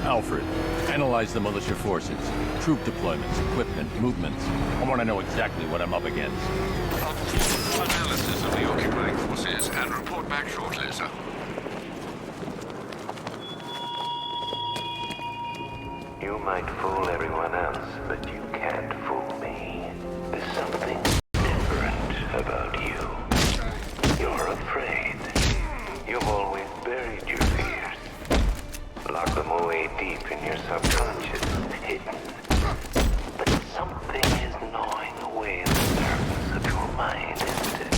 Alfred, analyze the militia forces, troop deployments, equipment, movements. I want to know exactly what I'm up against. Analysis of the occupying forces and report back shortly, sir. You might fool everyone else, but you can't fool me. There's something different about you. You're afraid. You've always buried your fears. Lock them away deep in your subconscious, hidden. But something is gnawing away at the surface of your mind, isn't it?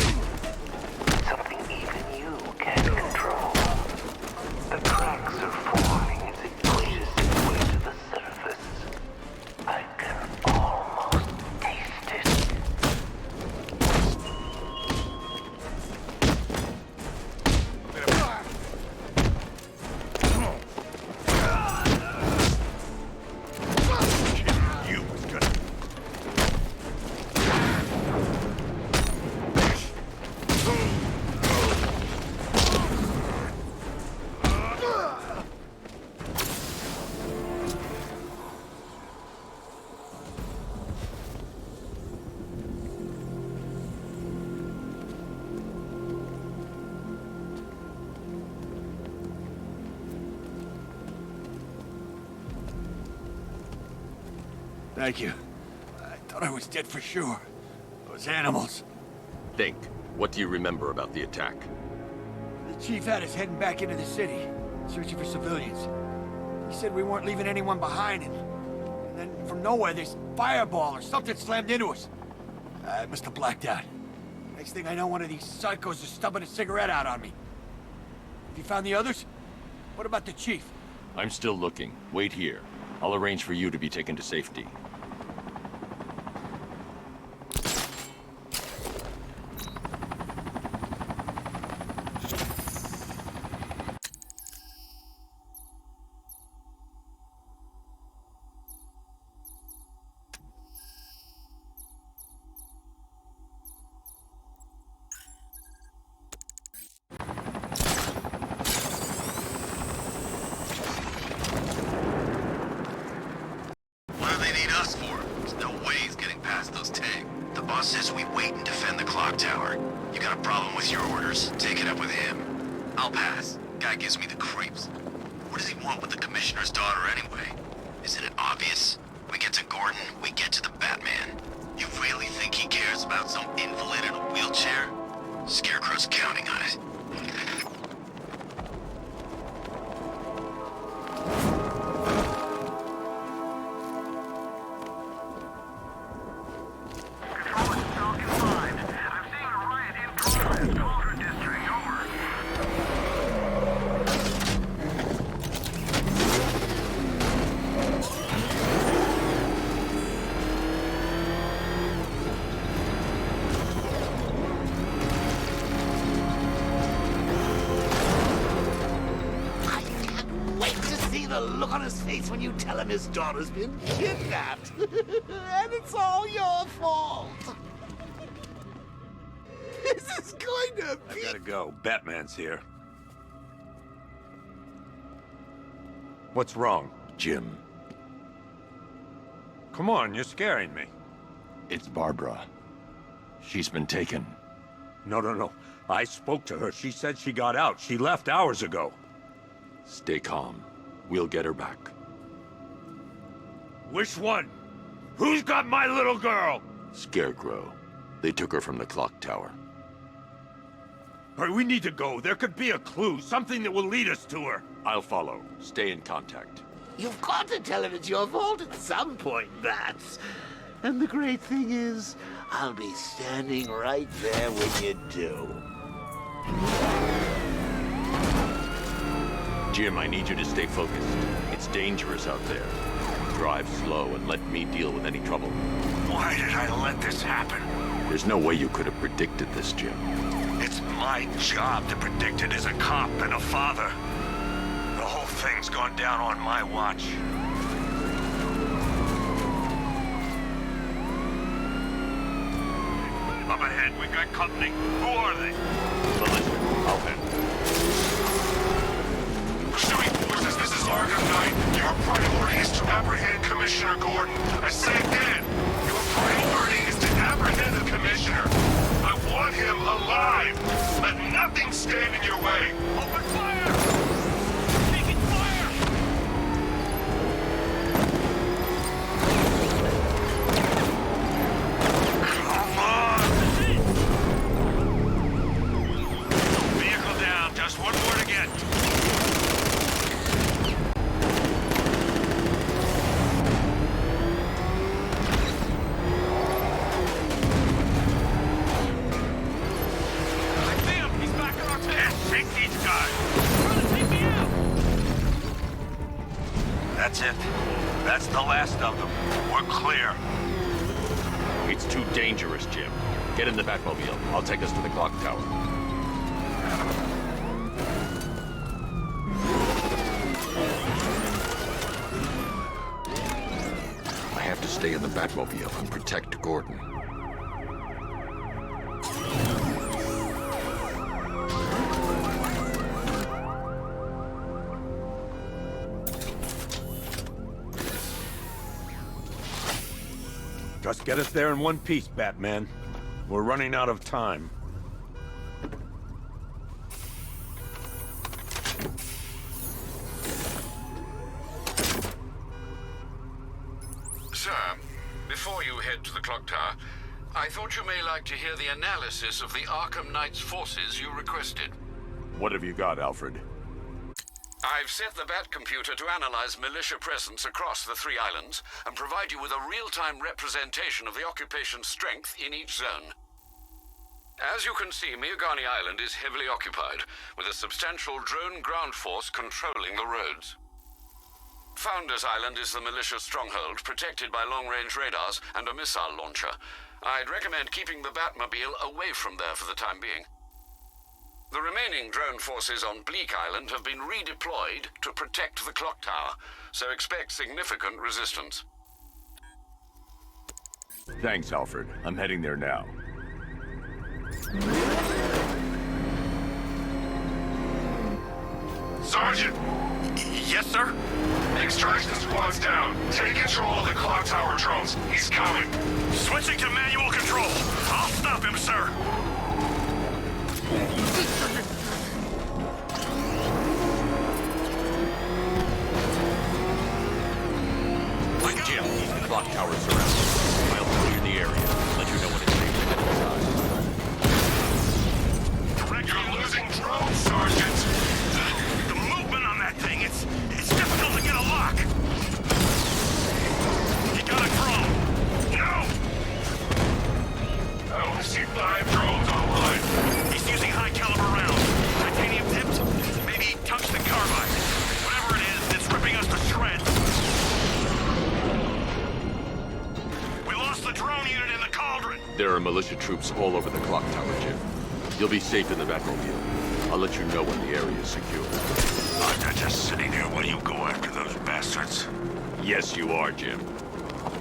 Something even you can't control. The cracks are forming as it pushes its way to the surface. I can almost taste it. Thank you. I thought I was dead for sure. Those animals. Think. What do you remember about the attack? The chief had us heading back into the city, searching for civilians. He said we weren't leaving anyone behind, and then from nowhere, this fireball or something slammed into us. I must have blacked out. Next thing I know, one of these psychos is stubbing a cigarette out on me. Have you found the others? What about the chief? I'm still looking. Wait here. I'll arrange for you to be taken to safety. Says we wait and defend the clock tower. You got a problem with your orders? Take it up with him. I'll pass. Guy gives me the creeps. What does he want with the commissioner's daughter anyway? Isn't it obvious? We get to Gordon, we get to the Batman. You really think he cares about some invalid in a wheelchair? Scarecrow's counting on it. The look on his face when you tell him his daughter's been kidnapped. And it's all your fault. This is going to be... I gotta go. Batman's here. What's wrong, Jim? Come on, you're scaring me. It's Barbara. She's been taken. No. I spoke to her. She said she got out. She left hours ago. Stay calm. We'll get her back. Which one? Who's got my little girl? Scarecrow. They took her from the clock tower. All right, we need to go. There could be a clue, something that will lead us to her. I'll follow. Stay in contact. You've got to tell him it's your fault at some point, Bats. And the great thing is, I'll be standing right there when you do. Jim, I need you to stay focused. It's dangerous out there. Drive slow and let me deal with any trouble. Why did I let this happen? There's no way you could have predicted this, Jim. It's my job to predict it as a cop and a father. The whole thing's gone down on my watch. Up ahead, we got company. Who are they? Militia. I'll handle it. guys! Trying to take me out! That's it. That's the last of them. We're clear. It's too dangerous, Jim. Get in the Batmobile. I'll take us to the clock tower. I have to stay in the Batmobile and protect Gordon. Just get us there in one piece, Batman. We're running out of time. Sir, before you head to the clock tower, I thought you may like to hear the analysis of the Arkham Knight's forces you requested. What have you got, Alfred? I've set the Bat computer to analyze militia presence across the 3 islands and provide you with a real-time representation of the occupation's strength in each zone. As you can see, Miagani Island is heavily occupied, with a substantial drone ground force controlling the roads. Founders Island is the militia stronghold, protected by long-range radars and a missile launcher. I'd recommend keeping the Batmobile away from there for the time being. The remaining drone forces on Bleak Island have been redeployed to protect the clock tower, so expect significant resistance. Thanks, Alfred. I'm heading there now. Sergeant! Yes, sir? Extraction squad's down. Take control of the clock tower drones. He's coming. Switching to manual control. I'll stop him, sir. Jim, the clock tower's surrounded. I'll clear the area. Let you know when it's safe to get inside. You're losing drones, Sergeant. The movement on that thing, it's difficult to get a lock. You got a drone. No! I only see 5 drones online. He's using high-caliber rounds. Titanium tipped, maybe tungsten carbide. Whatever it is, it's ripping us to shreds. We lost the drone unit in the cauldron. There are militia troops all over the clock tower, Jim. You'll be safe in the Batmobile. I'll let you know when the area is secure. I'm not just sitting here while you go after those bastards. Yes, you are, Jim.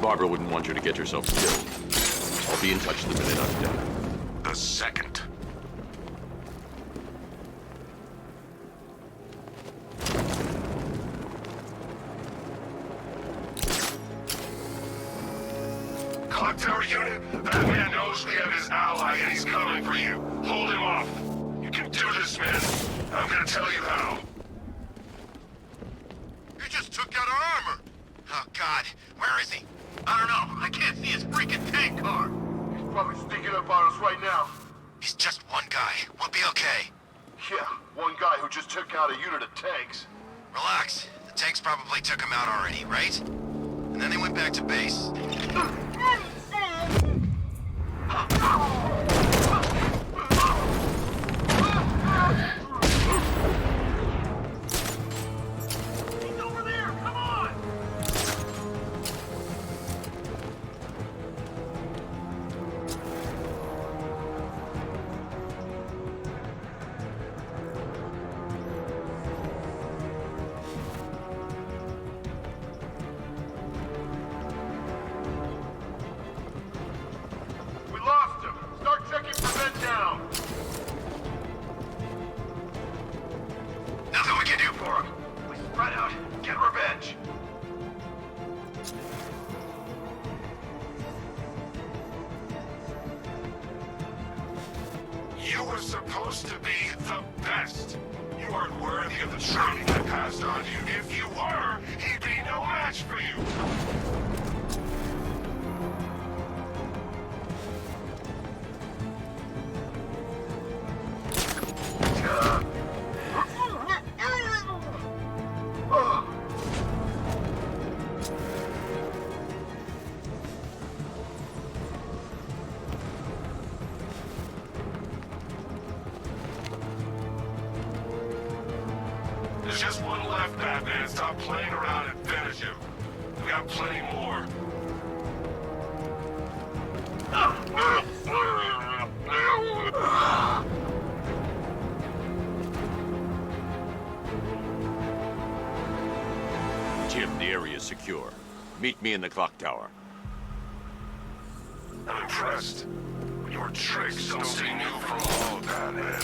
Barbara wouldn't want you to get yourself killed. I'll be in touch the minute I'm done. The second. Clock tower unit, Batman knows we have his ally and he's coming for you. Hold him off. You can do this, man. I'm gonna tell you how. You just took out our armor! Oh, God. Where is he? I don't know. I can't see his freaking tank car. He's probably sneaking up on us right now. He's just one guy. We'll be okay. Yeah, one guy who just took out a unit of tanks. Relax. The tanks probably took him out already, right? And then they went back to base. He's over there, come on! We lost him. Start checking for men down. Nothing we can do for him. We spread out, get revenge. You were supposed to be the best. You aren't worthy of the training I passed on you. If you were, he'd be no match for you. There's just one left, Batman. Stop playing around and finish him. We got plenty more. Jim, the area is secure. Meet me in the clock tower. I'm impressed. Your tricks don't seem new from all, Batman.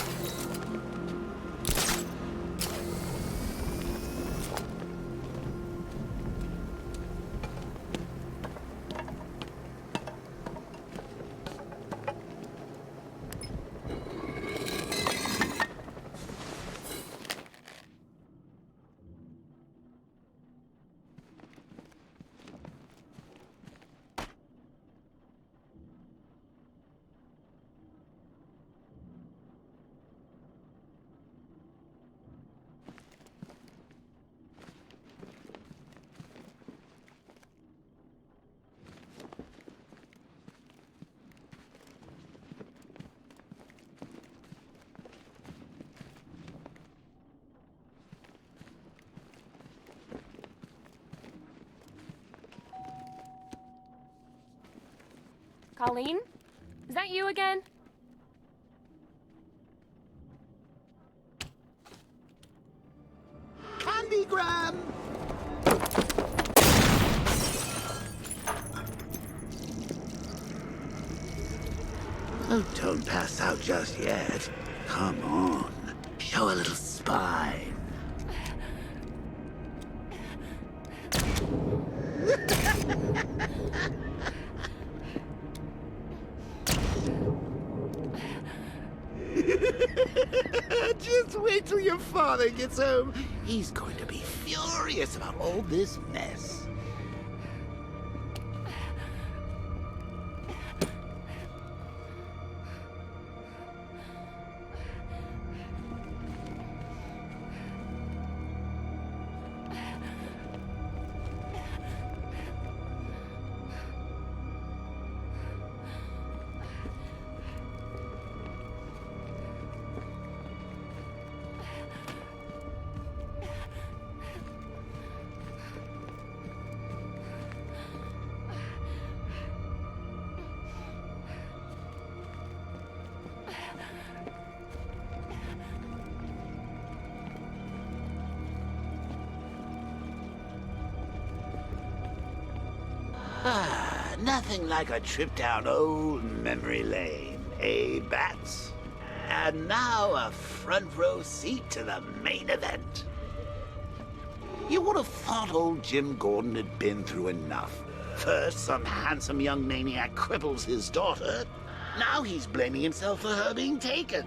Colleen? Is that you again? Candygram! Oh, don't pass out just yet. Come on. Show a little spine. Just wait till your father gets home. He's going to be furious about all this mess. Nothing like a trip down old memory lane, eh, Bats? And now a front row seat to the main event. You would have thought old Jim Gordon had been through enough. First, some handsome young maniac cripples his daughter. Now he's blaming himself for her being taken.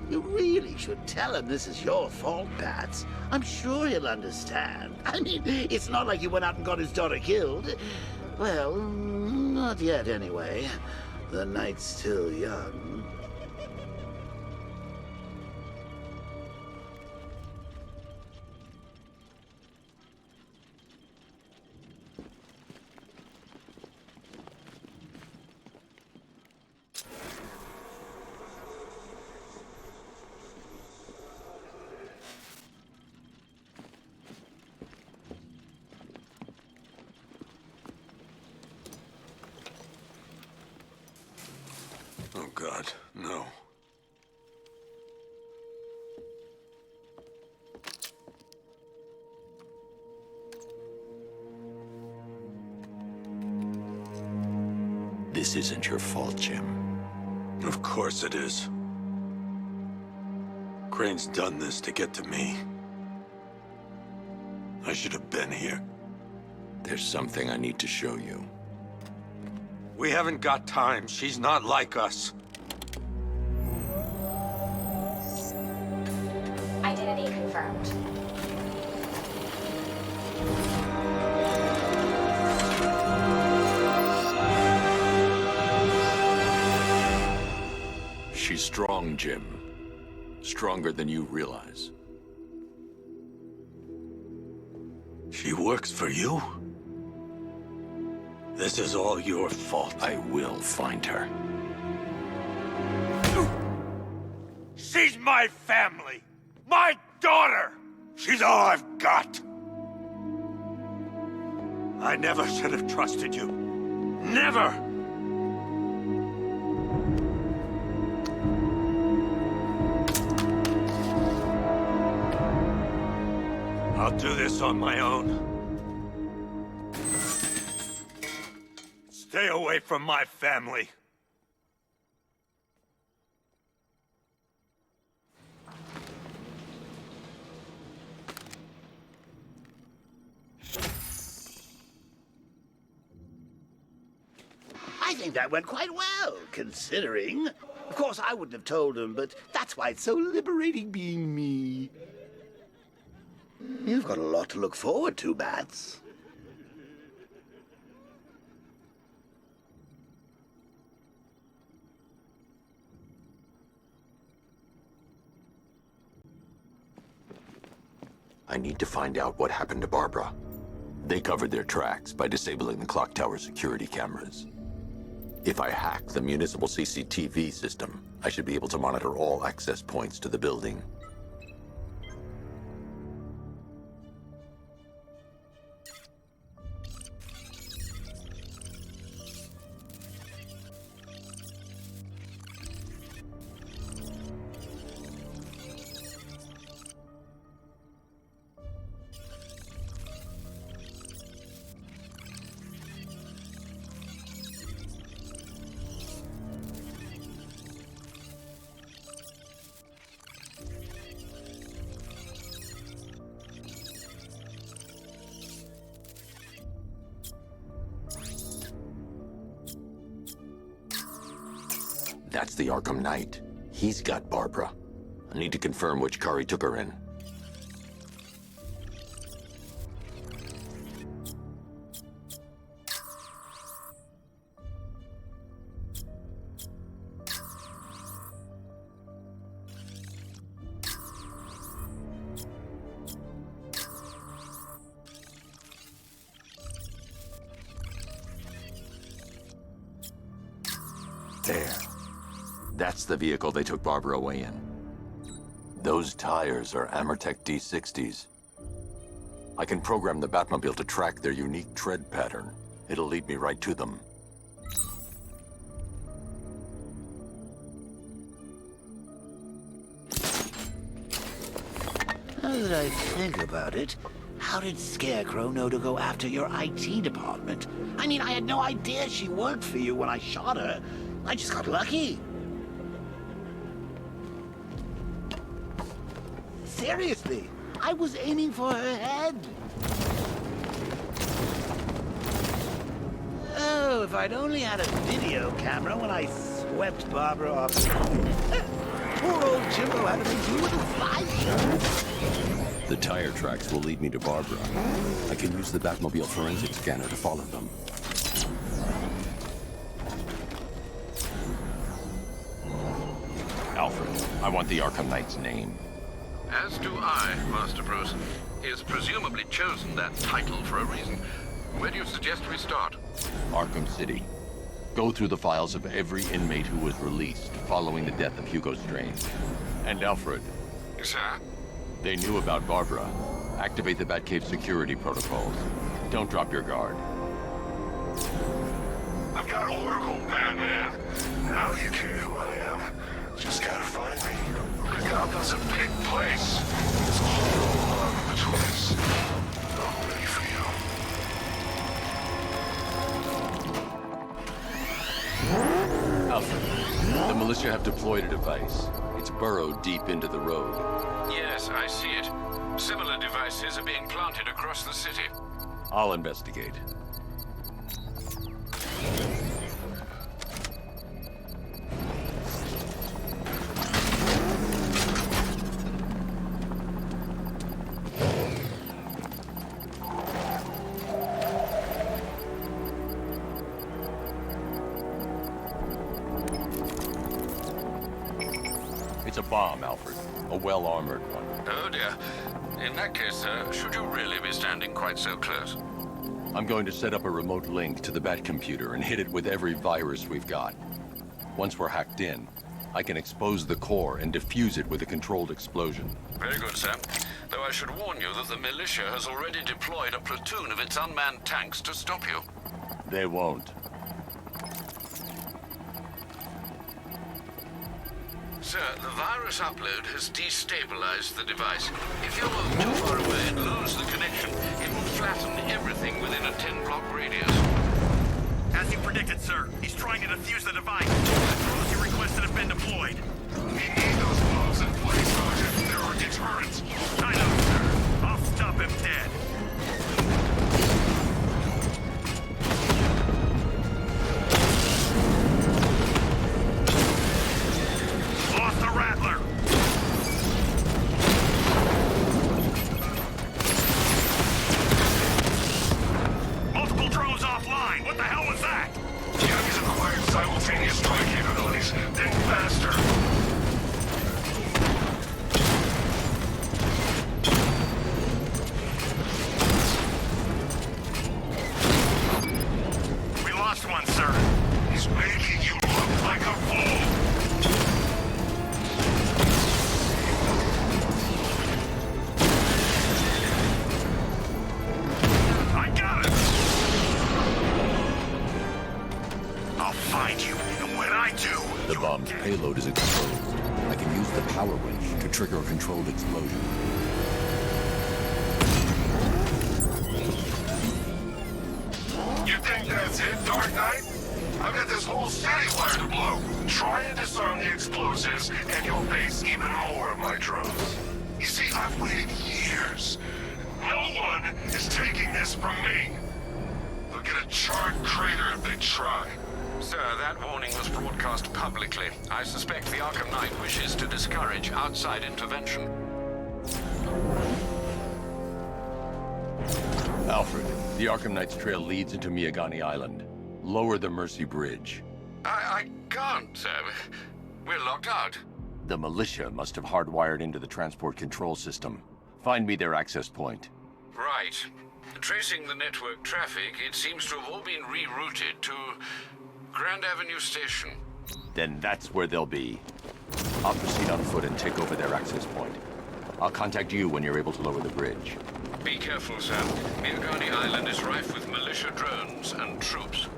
You really should tell him this is your fault, Bats. I'm sure he'll understand. I mean, it's not like you went out and got his daughter killed. Well, not yet anyway. The night's still young. Oh, God, no. This isn't your fault, Jim. Of course it is. Crane's done this to get to me. I should have been here. There's something I need to show you. We haven't got time. She's not like us. Identity confirmed. She's strong, Jim. Stronger than you realize. She works for you? This is all your fault. I will find her. She's my family! My daughter! She's all I've got. I never should have trusted you. Never! I'll do this on my own. Stay away from my family. I think that went quite well, considering. Of course, I wouldn't have told him, but that's why it's so liberating being me. You've got a lot to look forward to, Bats. I need to find out what happened to Barbara. They covered their tracks by disabling the clock tower security cameras. If I hack the municipal CCTV system, I should be able to monitor all access points to the building. That's the Arkham Knight. He's got Barbara. I need to confirm which car he took her in. There. That's the vehicle they took Barbara away in. Those tires are Amertech D60s. I can program the Batmobile to track their unique tread pattern. It'll lead me right to them. Now that I think about it, how did Scarecrow know to go after your IT department? I mean, I had no idea she worked for you when I shot her. I just got lucky. Seriously, I was aiming for her head. Oh, if I'd only had a video camera when I swept Barbara off. Poor old Jimbo had to do with a fly shot. The tire tracks will lead me to Barbara. I can use the Batmobile forensic scanner to follow them. Alfred, I want the Arkham Knight's name. As do I, Master Bruce. He has presumably chosen that title for a reason. Where do you suggest we start? Arkham City. Go through the files of every inmate who was released following the death of Hugo Strange. And Alfred. Sir? They knew about Barbara. Activate the Batcave security protocols. Don't drop your guard. I've got Oracle, Batman. Now you care who I am. Just gotta find me. Gotham's a big place. There's a whole lot of between. I'm ready for you. Alfred, the militia have deployed a device. It's burrowed deep into the road. Yes, I see it. Similar devices are being planted across the city. I'll investigate. It's a bomb, Alfred. A well-armored one. Oh dear. In that case, should you really be standing quite so close? I'm going to set up a remote link to the Bat computer and hit it with every virus we've got. Once we're hacked in, I can expose the core and defuse it with a controlled explosion. Very good, sir. Though I should warn you that the militia has already deployed a platoon of its unmanned tanks to stop you. They won't. Sir, the virus upload has destabilized the device. If you move too far away and lose the connection, it will flatten everything within a 10-block radius. As you predicted, sir, he's trying to defuse the device. The drones you requested have been deployed. We need those bombs in place, Sergeant. There are deterrents. I know, sir. I'll stop him dead. Lost the Rattler. Multiple drones offline. What the hell was that? The enemy's acquired simultaneous strike capabilities. Think faster. We lost one, sir. He's making you look like a fool. I got it! I'll find you, and when I do... The bomb's payload is exposed. I can use the power winch to trigger a controlled explosion. You think that's it, Dark Knight? I've got this whole city wired to blow. Try and disarm the explosives, and you'll face even more of my drones. You see, I've waited years. No one is taking this from me. They'll get a charred crater if they try. Sir, that warning was broadcast publicly. I suspect the Arkham Knight wishes to discourage outside intervention. Alfred, the Arkham Knight's trail leads into Miyagani Island. Lower the Mercy Bridge. I can't, sir. We're locked out. The militia must have hardwired into the transport control system. Find me their access point. Right. Tracing the network traffic, it seems to have all been rerouted to Grand Avenue Station. Then that's where they'll be. I'll proceed on foot and take over their access point. I'll contact you when you're able to lower the bridge. Be careful, sir. Miyagani Island is rife with militia drones and troops.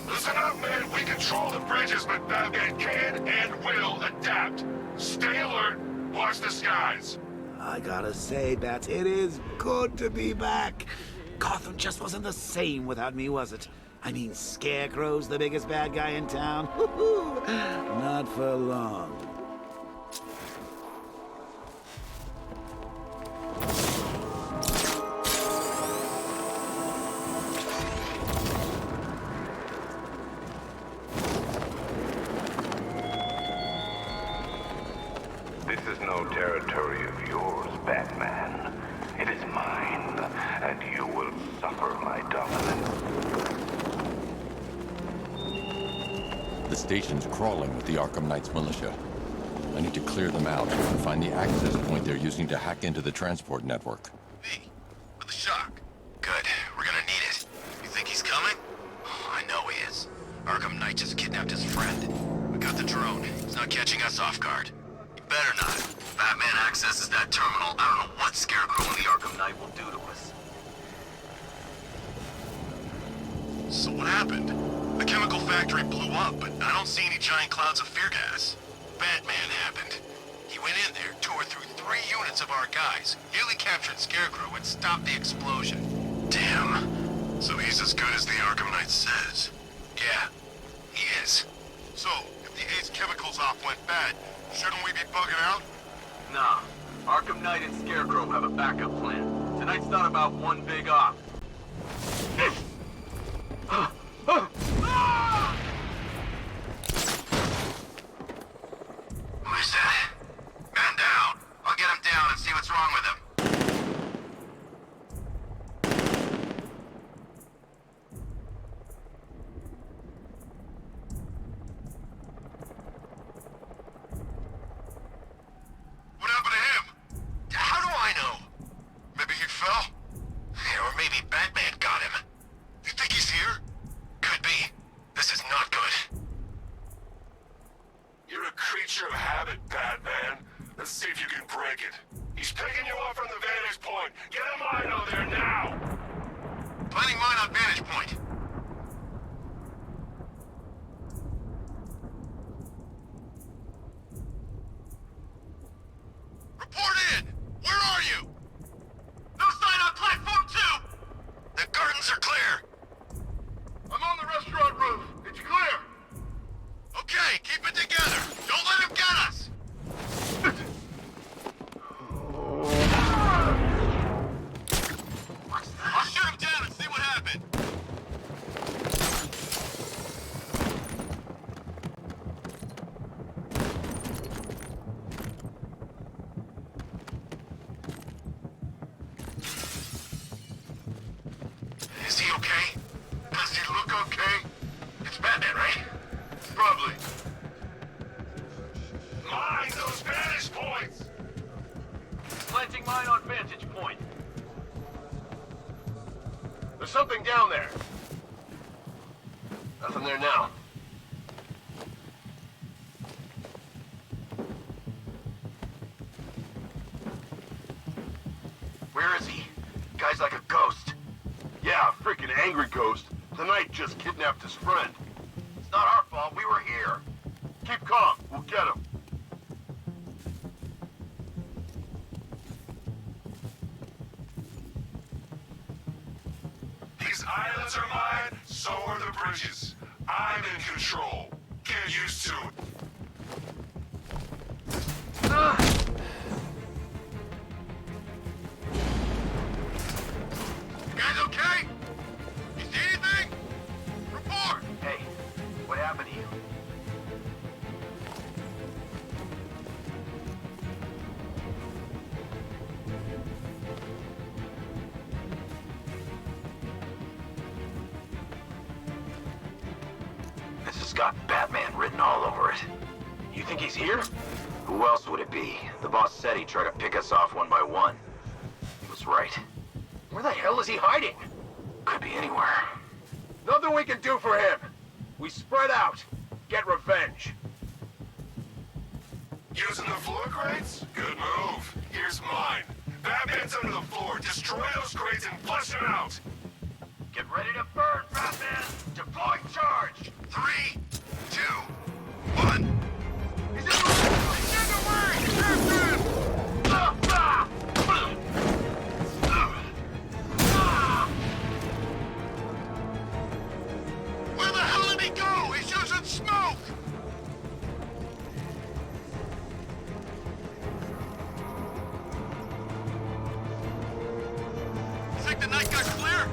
Listen up, man. We control the bridges, but Batman can and will adapt. Stay alert. Watch the skies. I gotta say, Bats, it is good to be back. Gotham just wasn't the same without me, was it? I mean, Scarecrow's the biggest bad guy in town. Not for long. This is no territory of yours, Batman. It is mine, and you will suffer my dominance. The station's crawling with the Arkham Knight's militia. I need to clear them out and find the access point they're using to hack into the transport network. V, with the shock. Good. We're gonna need it. You think he's coming? Oh, I know he is. Arkham Knight just kidnapped his friend. We got the drone. He's not catching us off guard. He better not. If Batman accesses that terminal, I don't know what Scarecrow and the Arkham Knight will do to us. So what happened? The chemical factory blew up, but I don't see any giant clouds of fear gas. Batman happened. He went in there, tore through 3 units of our guys, nearly captured Scarecrow, and stopped the explosion. Damn. So he's as good as the Arkham Knight says. Yeah, he is. So, if the Ace chemicals op went bad, shouldn't we be bugging out? Nah. Arkham Knight and Scarecrow have a backup plan. Tonight's not about one big op. Who's that? Man down. I'll get him down and see what's wrong with him. What happened to him? How do I know? Maybe he fell? Or maybe Let's see if you can break it. He's picking you up from the vantage point. Get a mine out there now! Planning mine on vantage point. Report in! Where are you? No sign on platform 2! The gardens are clear. I'm on the restaurant roof. It's clear. Okay, keep it together. Don't let him get us! I'll shoot him down and see what happened. Is he okay? Does he look okay? It's Batman, right? Probably. Mine those vantage points! Planting mine on vantage point. There's something down there. Nothing there now. Where is he? Guy's like a ghost. Yeah, a freaking angry ghost. The Knight just kidnapped his friend. It's not our fault. We were here. Keep calm. We'll get him. These islands are mine, so are the bridges. I'm in control. Get used to it. You guys okay? You see anything? Report! Hey, what happened to you? This has got Batman written all over it. You think he's here? Who else would it be? The boss said he'd try to pick us off one by one. He was right. Where the hell is he hiding? Could be anywhere. Nothing we can do for him. We spread out. Get revenge. Using the floor crates? Good move. Here's mine. Batman's under the floor. Destroy those crates and flush him out. Get ready to burn, Batman! Deploy charge! 3, 2, 1. He's in the way! Captain! Where the hell did he go? He's using smoke! You think the night got clear?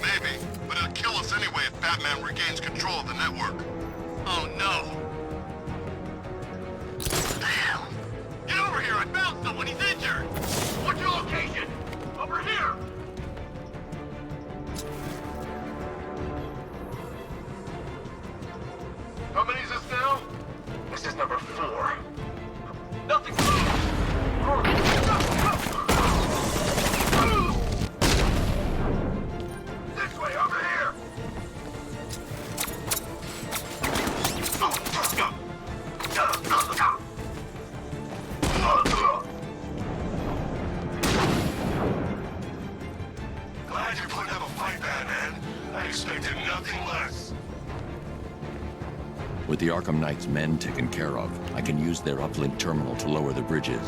Maybe, but it'll kill us anyway if Batman regains control of the network. Oh no! What the hell? Get over here! I found someone! He's injured! What's your location? Over here! How many is this now? This is number 4. Nothing. This way, over here! Glad you're putting up a fight, Batman. I expected nothing less. With the Arkham Knight's men taken care of, I can use their uplink terminal to lower the bridges.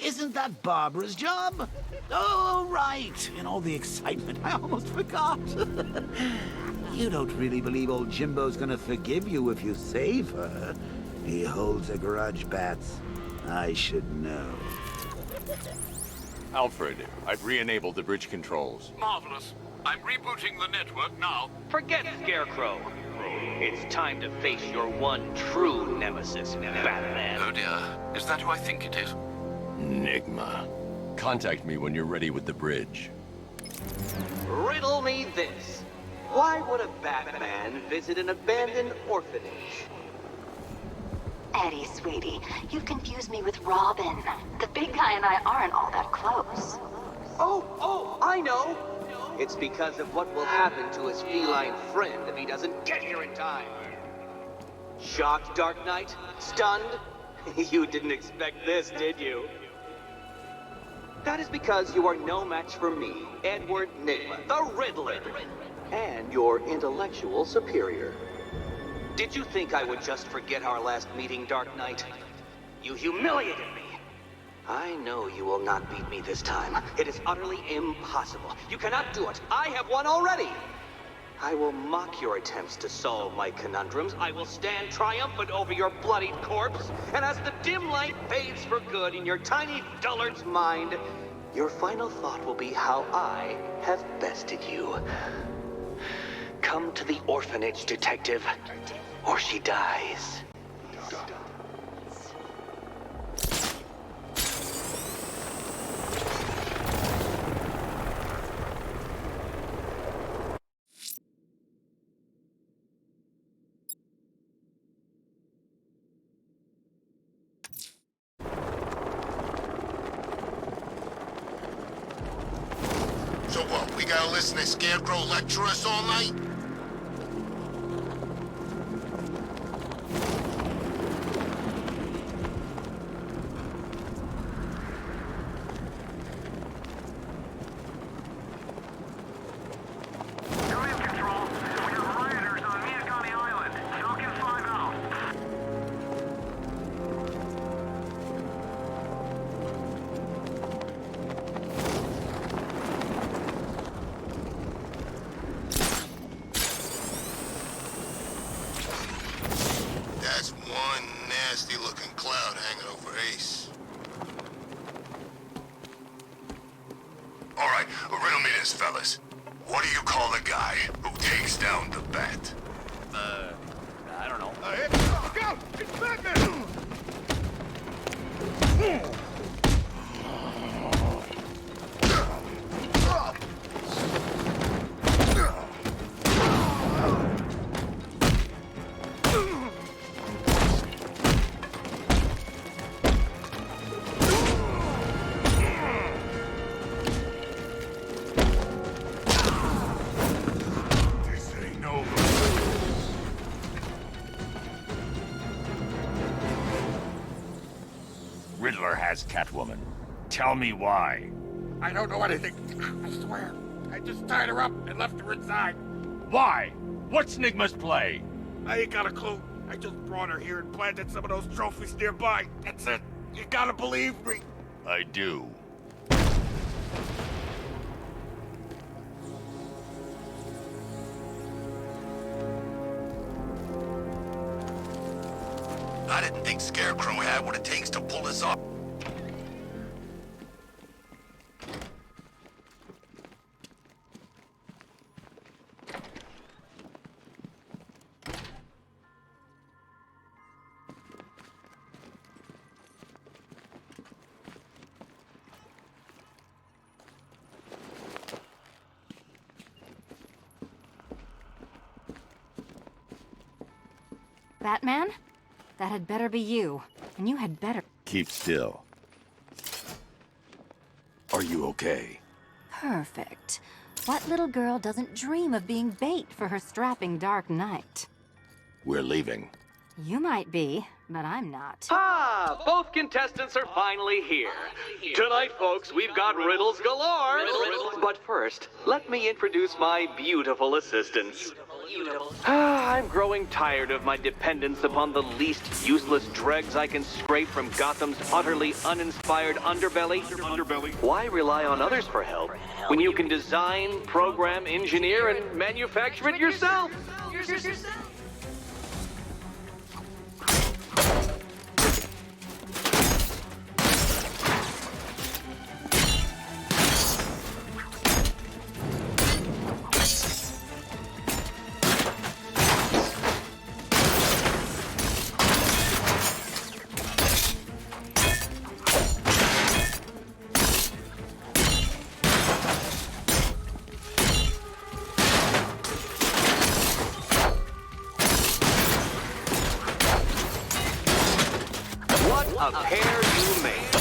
Isn't that Barbara's job? Oh, right. In all the excitement, I almost forgot. You don't really believe old Jimbo's gonna forgive you if you save her. He holds a grudge, Bats. I should know. Alfred, I've re-enabled the bridge controls. Marvelous. I'm rebooting the network now. Forget Scarecrow. It's time to face your one true nemesis, Batman. Oh dear. Is that who I think it is? Enigma. Contact me when you're ready with the bridge. Riddle me this. Why would a Batman visit an abandoned orphanage? Eddie, sweetie, you've confused me with Robin. The big guy and I aren't all that close. Oh, I know. It's because of what will happen to his feline friend if he doesn't get here in time. Shocked, Dark Knight? Stunned? You didn't expect this, did you? That is because you are no match for me, Edward Nygma, the Riddler, and your intellectual superior. Did you think I would just forget our last meeting, Dark Knight? You humiliated me. I know you will not beat me this time. It is utterly impossible. You cannot do it. I have won already. I will mock your attempts to solve my conundrums. I will stand triumphant over your bloodied corpse. And as the dim light fades for good in your tiny dullard's mind, your final thought will be how I have bested you. Come to the orphanage, detective, or she dies. So what, we gotta listen to Scarecrow lecture us all night? Command Control. We have rioters on Miyakami Island. Falcon 5 out. That's one nasty-looking cloud hanging over Ace. All right, riddle me this, fellas. What do you call the guy who takes down the bat? I don't know. Look out! It's Batman! This ain't over. Riddler has Catwoman. Tell me why. I don't know anything. I swear. I just tied her up and left her inside. Why? What's Nygma's play? I ain't got a clue. I just brought her here and planted some of those trophies nearby. That's it. You gotta believe me. I do. I didn't think Scarecrow had what it takes to pull this off. Batman? That had better be you. And you had better... Keep still. Are you okay? Perfect. What little girl doesn't dream of being bait for her strapping Dark Knight? We're leaving. You might be, but I'm not. Ah, both contestants are finally here. Tonight, folks, we've got riddles galore. But first, let me introduce my beautiful assistants. I'm growing tired of my dependence upon the least useless dregs I can scrape from Gotham's utterly uninspired underbelly. Why rely on others for help when you can design, program, engineer, and manufacture it yourself? A pair you made.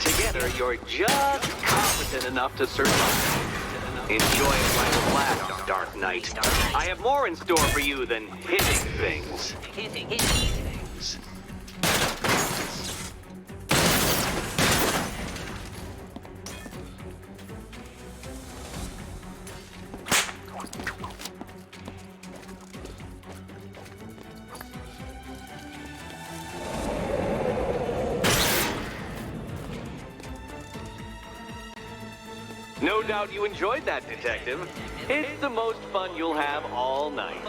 Together, you're just competent enough to survive. Enjoy it while it lasts, Dark Knight. I have more in store for you than hitting things. No doubt you enjoyed that, Detective. It's the most fun you'll have all night.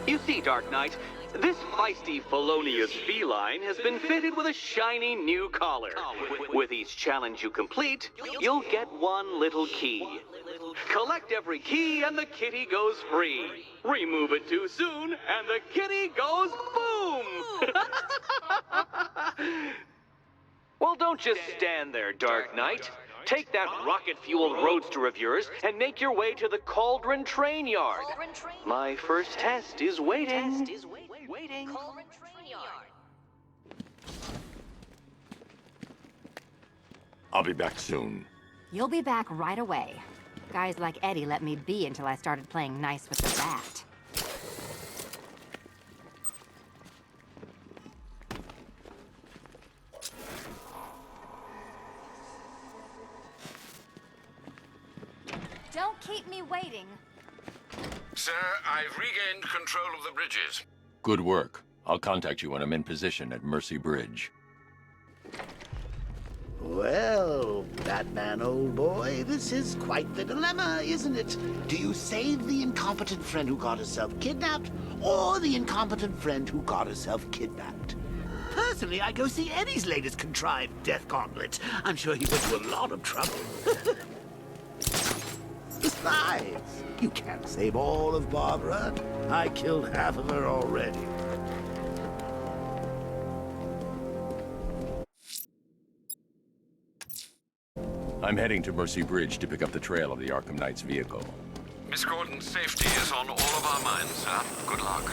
You see, Dark Knight, this feisty felonious feline has been fitted with a shiny new collar. With each challenge you complete, you'll get one little key. Collect every key and the kitty goes free. Remove it too soon and the kitty goes boom! Well, don't just stand there, Dark Knight. Take that rocket-fueled roadster of yours and make your way to the Cauldron Train Yard. My first test is waiting. I'll be back soon. You'll be back right away. Guys like Eddie let me be until I started playing nice with the bat. Don't keep me waiting. Sir, I've regained control of the bridges. Good work. I'll contact you when I'm in position at Mercy Bridge. Well, Batman, old boy, this is quite the dilemma, isn't it? Do you save the incompetent friend who got herself kidnapped, or the incompetent friend who got herself kidnapped? Personally, I go see Eddie's latest contrived death gauntlet. I'm sure he went to a lot of trouble. Besides, you can't save all of Barbara. I killed half of her already. I'm heading to Mercy Bridge to pick up the trail of the Arkham Knight's vehicle. Miss Gordon's safety is on all of our minds, sir. Good luck.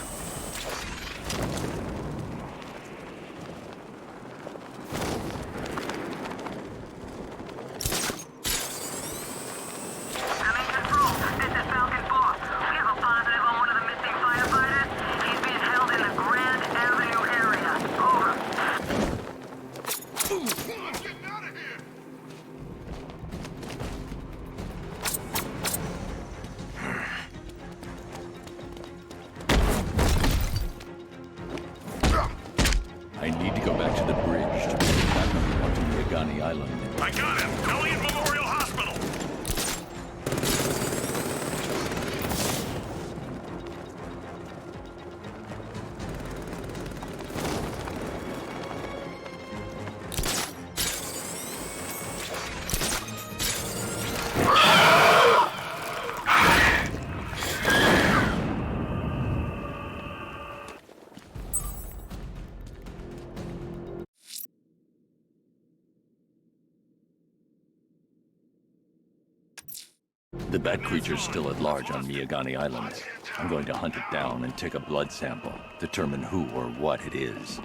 I need to go back to the bridge to bring the Batmobile onto Miyagani Island. I got him! Elliot Memorial Hospital! The bat creature's still at large on Miyagani Island. I'm going to hunt it down and take a blood sample, determine who or what it is.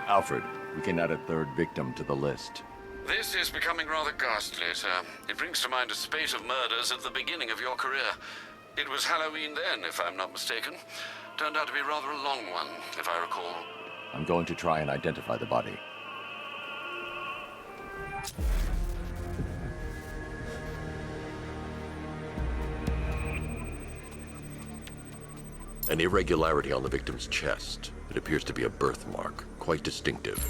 Alfred, we can add a third victim to the list. This is becoming rather ghastly, sir. It brings to mind a spate of murders at the beginning of your career. It was Halloween then, if I'm not mistaken. Turned out to be rather a long one, if I recall. I'm going to try and identify the body. An irregularity on the victim's chest. It appears to be a birthmark, quite distinctive.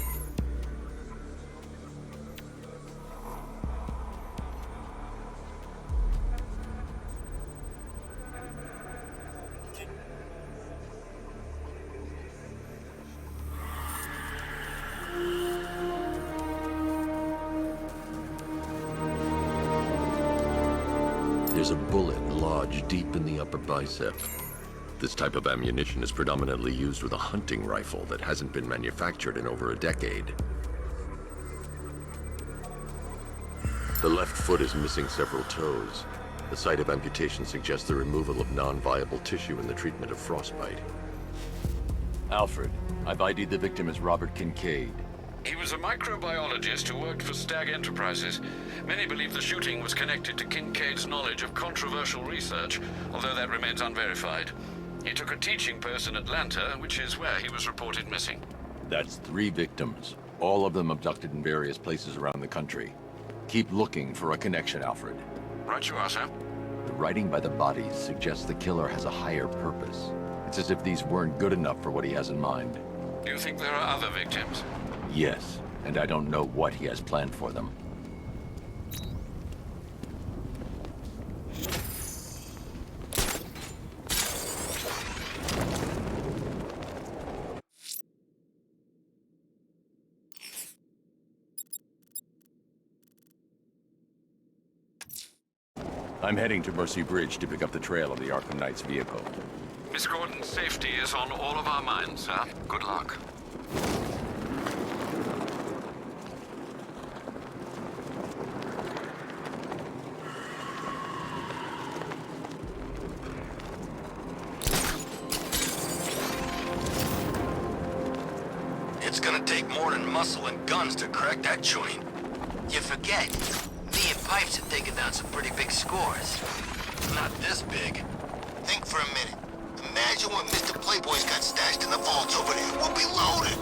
There's a bullet lodged deep in the upper bicep. This type of ammunition is predominantly used with a hunting rifle that hasn't been manufactured in over a decade. The left foot is missing several toes. The site of amputation suggests the removal of non-viable tissue in the treatment of frostbite. Alfred, I've ID'd the victim as Robert Kincaid. He was a microbiologist who worked for Stag Enterprises. Many believe the shooting was connected to Kincaid's knowledge of controversial research, although that remains unverified. He took a teaching post in Atlanta, which is where he was reported missing. That's 3 victims, all of them abducted in various places around the country. Keep looking for a connection, Alfred. Right you are, sir. The writing by the bodies suggests the killer has a higher purpose. It's as if these weren't good enough for what he has in mind. Do you think there are other victims? Yes, and I don't know what he has planned for them. I'm heading to Mercy Bridge to pick up the trail of the Arkham Knight's vehicle. Miss Gordon's safety is on all of our minds, sir. Good luck. It's gonna take more than muscle and guns to crack that joint. You forget, me and Pipes have taken down some pretty big scores. Not this big. Think for a minute. Imagine when Mr. Playboy's got stashed in the vaults over there. We'll be loaded.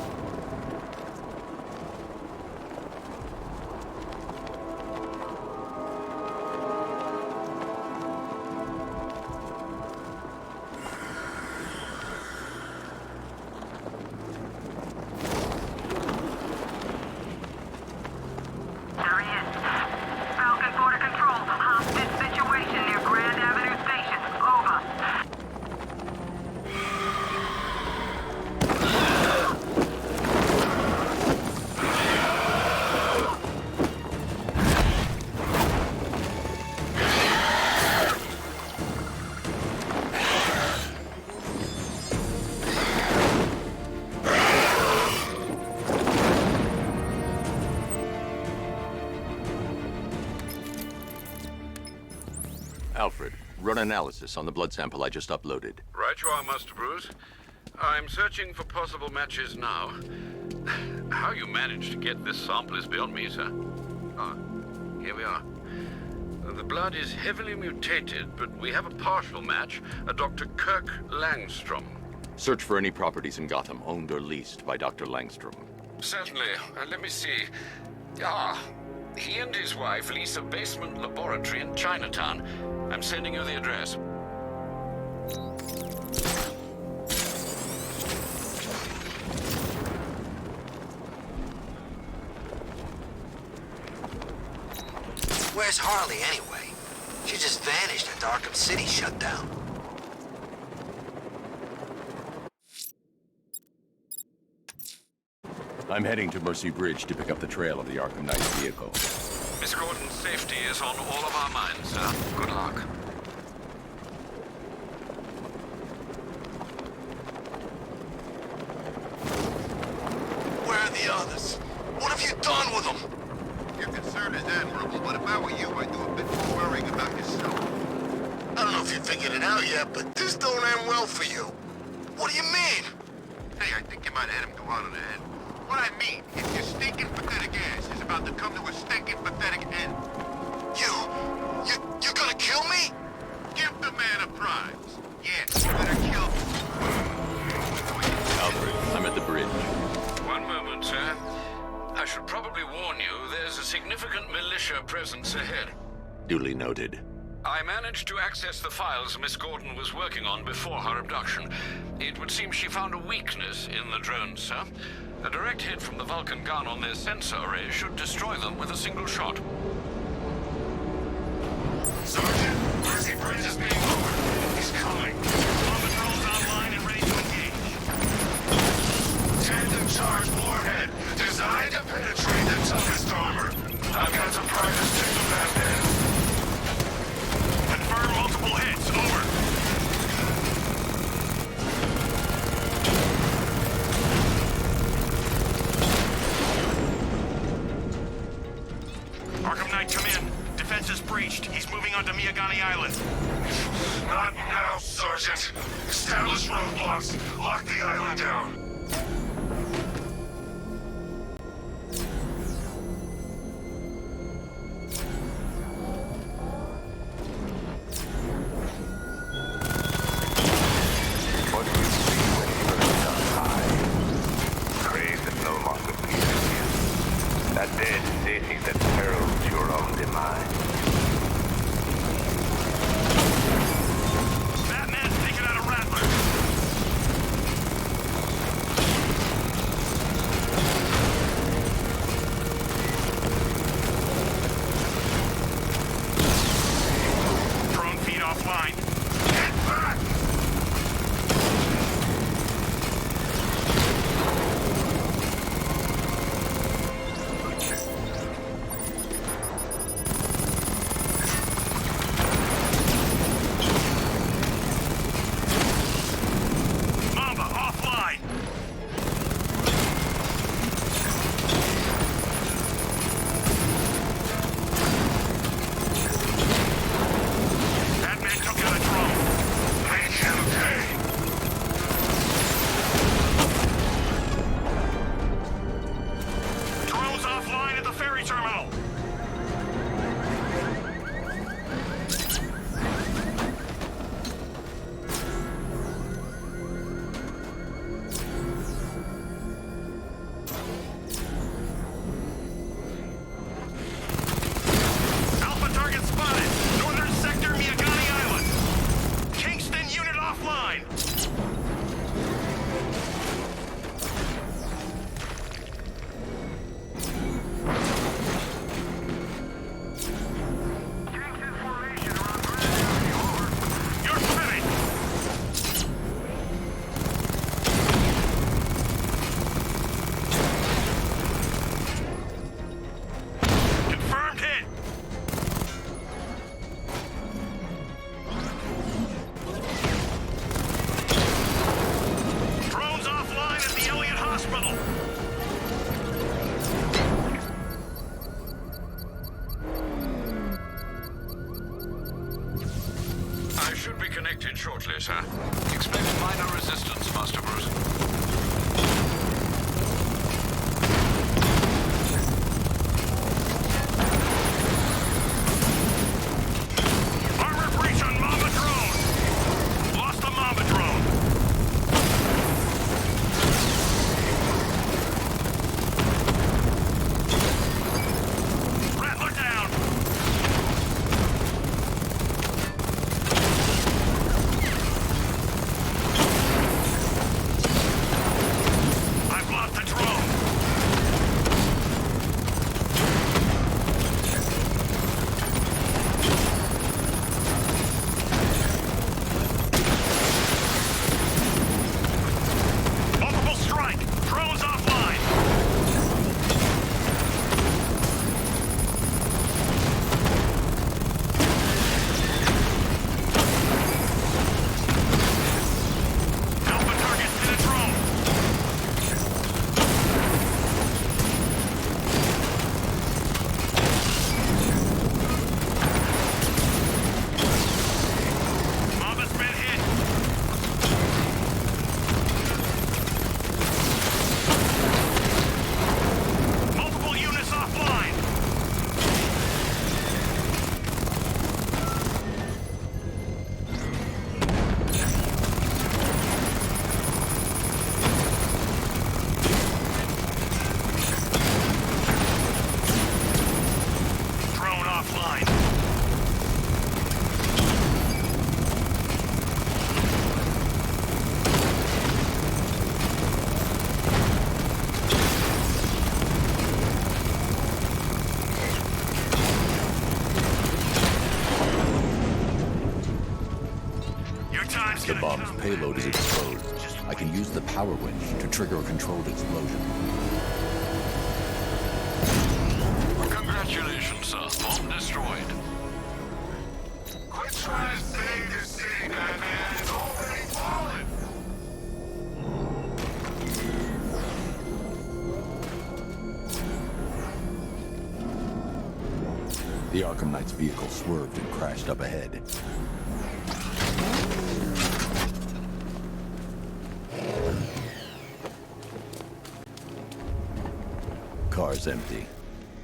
Alfred, run analysis on the blood sample I just uploaded. Right you are, Master Bruce. I'm searching for possible matches now. How you managed to get this sample is beyond me, sir. Ah, here we are. The blood is heavily mutated, but we have a partial match, a Dr. Kirk Langstrom. Search for any properties in Gotham owned or leased by Dr. Langstrom. Certainly. Let me see. Ah, he and his wife lease a basement laboratory in Chinatown. I'm sending you the address. Where's Harley anyway? She just vanished after Arkham City shut down. I'm heading to Mercy Bridge to pick up the trail of the Arkham Knight's vehicle. Miss Gordon's safety is on all of our minds, sir. Good luck. Where are the others? What have you done with them? Your concern is admirable, but if I were you, I'd do a bit more worrying about yourself. I don't know if you figured it out yet, but this don't end well for you. What do you mean? Hey, I think you might have hit him too hard on the head. What I mean is your stinking pathetic ass is about to come to a stinking pathetic end. You're gonna kill me? Give the man a prize. Yes, you better kill me. Alfred, I'm at the bridge. One moment, sir. I should probably warn you, there's a significant militia presence ahead. Duly noted. I managed to access the files Miss Gordon was working on before her abduction. It would seem she found a weakness in the drones, sir. A direct hit from the Vulcan gun on their sensor array should destroy them with a single shot. Sergeant, Mercy Bridge is being lowered. He's coming. Bomb patrols online and ready to engage. Tandem charge warhead, designed to penetrate the toughest armor. I've got some private signal back in. Confirm multiple hits. Over. Arkham Knight, come in. Defense defense is breached. He's moving onto Miyagani Island. Not now, Sergeant. Establish roadblocks. Lock the island down. What you see when birds are high. Praise that no longer pleases you. A dead city that heralds your own demise. Batman's taken out a Rattler. Drone feed offline. Get back! Mamba offline. Batman took out a drone. Make him pay. Drone's offline at the ferry terminal. Alpha target spotted. Northern sector, Miyagani Island. Kingston unit offline. You're spinning. Confirmed hit. Drones offline at the Elliott Hospital. I should be connected shortly, sir. Expect minor resistance, Master Bruce. Armor breach on Mamba drone. Lost the Mamba drone. Rattler down. I've lost the drone. Multiple strike. Drones offline. Alpha targets in a drone. Mamba's been hit. Multiple units offline. Drone offline. Your time's The gonna bomb's come. payload is exposed. I can use the power winch to trigger a controlled explosion. Congratulations, sir. Bomb destroyed. Quit trying to save your city, Batman. It's already fallen. The Arkham Knight's vehicle swerved and crashed up ahead. Car's empty.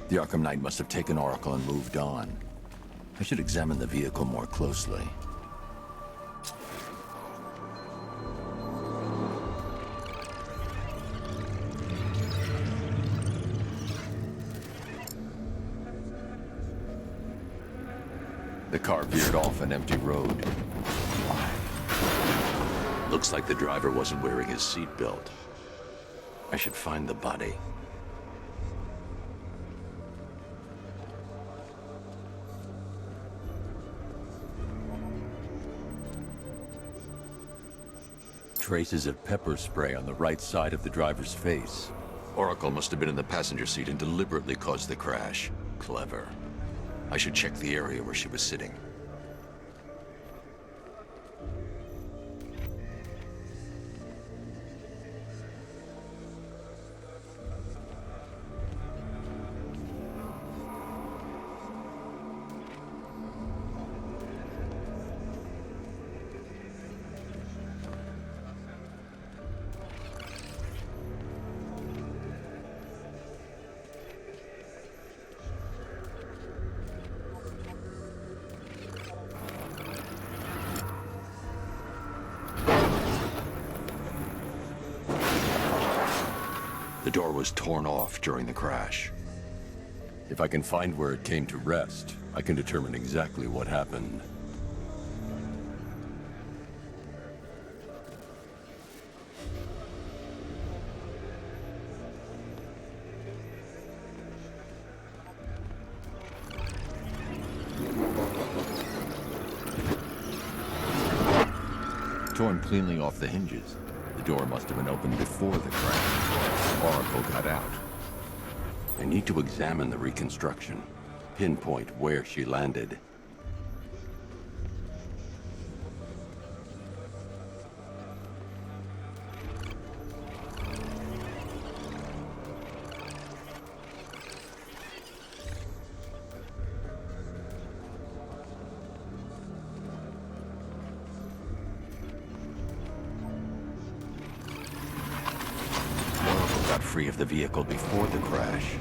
The Arkham Knight must have taken Oracle and moved on. I should examine the vehicle more closely. The car veered off an empty road. Looks like the driver wasn't wearing his seatbelt. I should find the body. Traces of pepper spray on the right side of the driver's face. Oracle must have been in the passenger seat and deliberately caused the crash. Clever. I should check the area where she was sitting. The door was torn off during the crash. If I can find where it came to rest, I can determine exactly what happened. Torn cleanly off the hinges. The door must have been opened before the crash. Oracle got out. I need to examine the reconstruction, pinpoint where she landed. Free of the vehicle before the crash.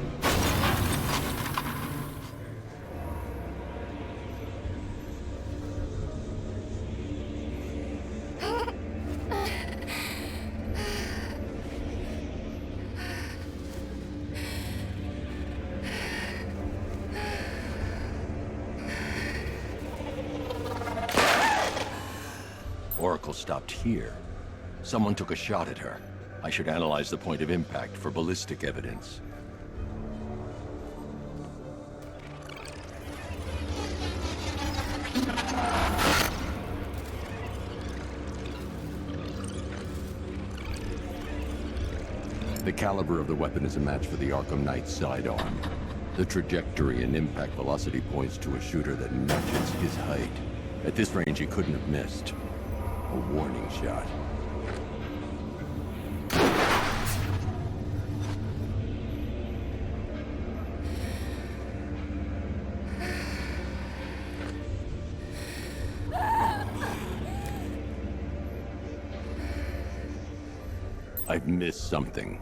Oracle stopped here. Someone took a shot at her. I should analyze the point of impact for ballistic evidence. The caliber of the weapon is a match for the Arkham Knight's sidearm. The trajectory and impact velocity points to a shooter that matches his height. At this range, he couldn't have missed. A warning shot. I've missed something.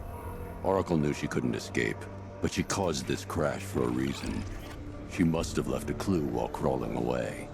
Oracle knew she couldn't escape, but she caused this crash for a reason. She must have left a clue while crawling away.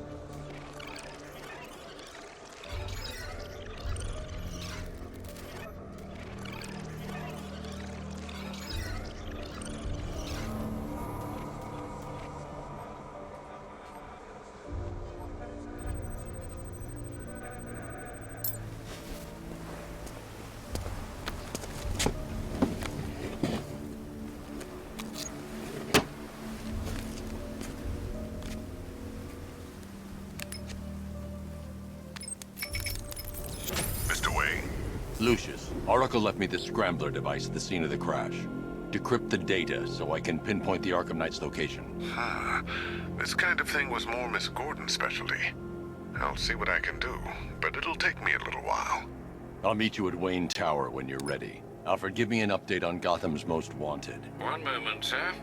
Lucius, Oracle left me the scrambler device at the scene of the crash. Decrypt the data so I can pinpoint the Arkham Knight's location. This kind of thing was more Miss Gordon's specialty. I'll see what I can do, but it'll take me a little while. I'll meet you at Wayne Tower when you're ready. Alfred, give me an update on Gotham's Most Wanted. One moment, sir.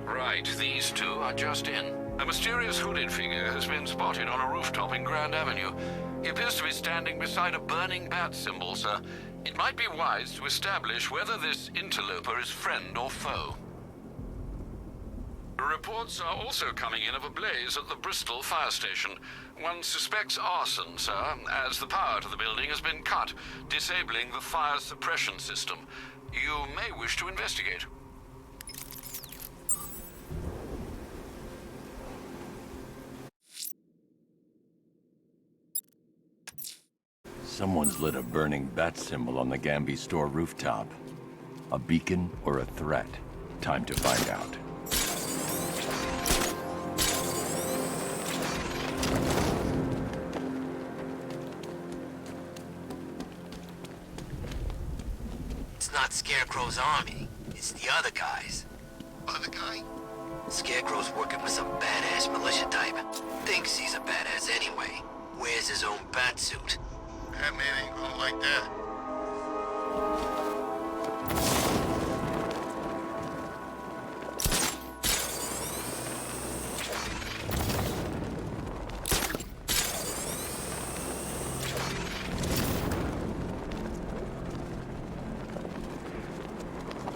Right, these two are just in. A mysterious hooded figure has been spotted on a rooftop in Grand Avenue. He appears to be standing beside a burning bat symbol, sir. It might be wise to establish whether this interloper is friend or foe. Reports are also coming in of a blaze at the Bristol fire station. One suspects arson, sir, as the power to the building has been cut, disabling the fire suppression system. You may wish to investigate. Someone's lit a burning bat symbol on the Gamby store rooftop. A beacon or a threat? Time to find out. It's not Scarecrow's army. It's the other guys. Other guy? Scarecrow's working with some badass militia type. Thinks he's a badass anyway. Wears his own bat suit. Batman ain't gonna like that.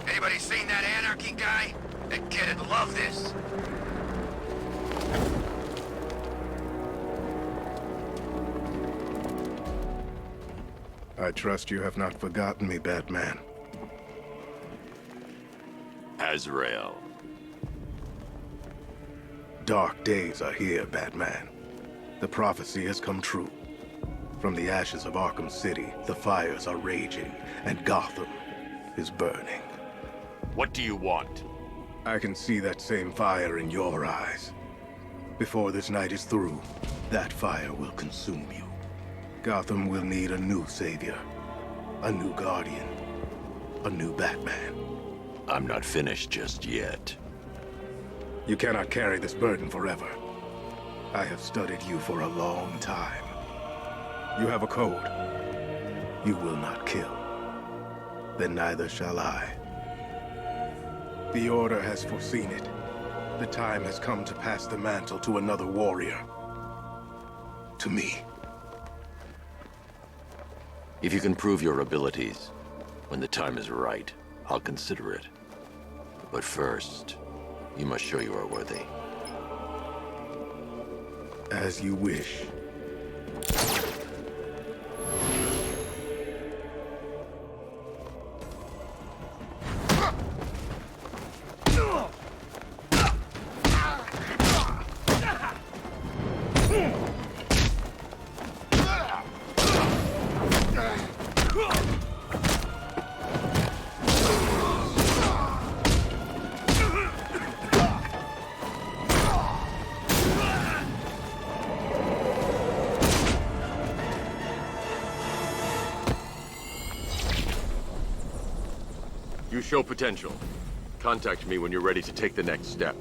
Anybody seen that anarchy guy? That kid'd love this. I trust you have not forgotten me, Batman. Azrael. Dark days are here, Batman. The prophecy has come true. From the ashes of Arkham City, the fires are raging, and Gotham is burning. What do you want? I can see that same fire in your eyes. Before this night is through, that fire will consume you. Gotham will need a new savior, a new guardian, a new Batman. I'm not finished just yet. You cannot carry this burden forever. I have studied you for a long time. You have a code. You will not kill. Then neither shall I. The Order has foreseen it. The time has come to pass the mantle to another warrior. To me. If you can prove your abilities, when the time is right, I'll consider it. But first, you must show you are worthy. As you wish. You show potential. Contact me when you're ready to take the next step.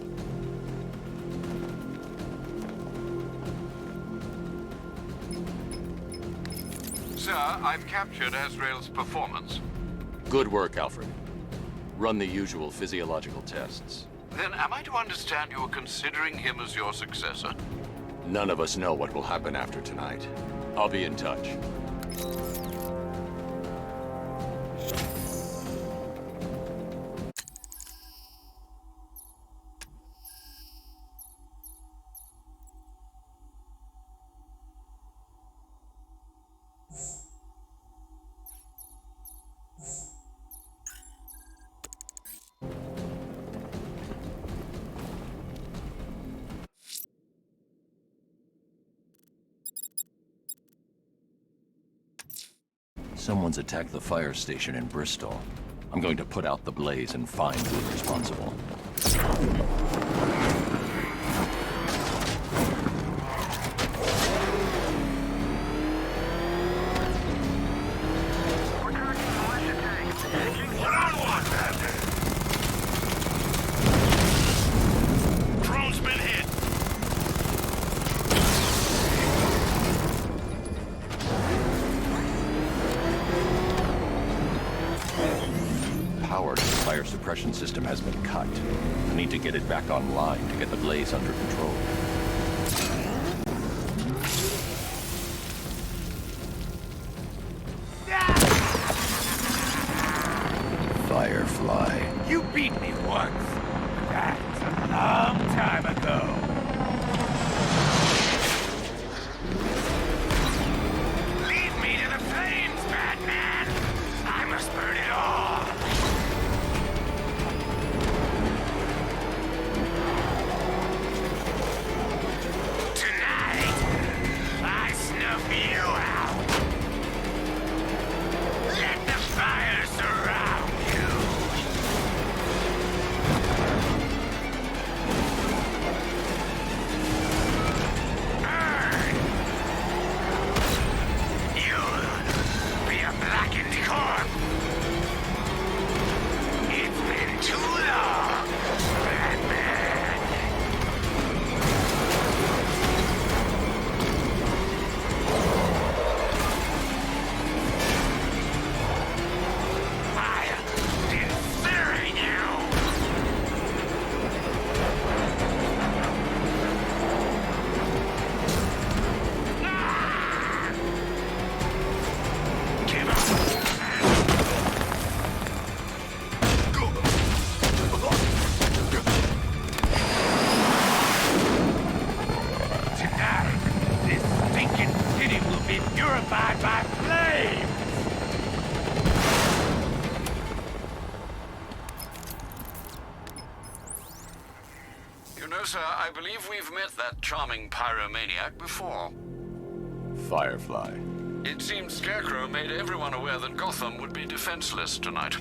Sir, I've captured Azrael's performance. Good work, Alfred. Run the usual physiological tests. Then am I to understand you are considering him as your successor? None of us know what will happen after tonight. I'll be in touch. Someone's attacked the fire station in Bristol. I'm going to put out the blaze and find who's responsible. Drone's been hit. Power powered, and the fire suppression system has been cut. We need to get it back online to get the blaze under control. Firefly. You beat me once. That's a long time ago. Lead me to the flames, Batman! I must burn it all! Tonight, I snuff you out. Let the fire surround you. Burn! You'll be a blackened corpse. It's been too long, Batman. I'll incinerate you. Give up. Tonight, this stinking city will be purified by flames! You know, sir, I believe we've met that charming pyromaniac before. Firefly. It seems Scarecrow made everyone aware that Gotham would be defenseless tonight.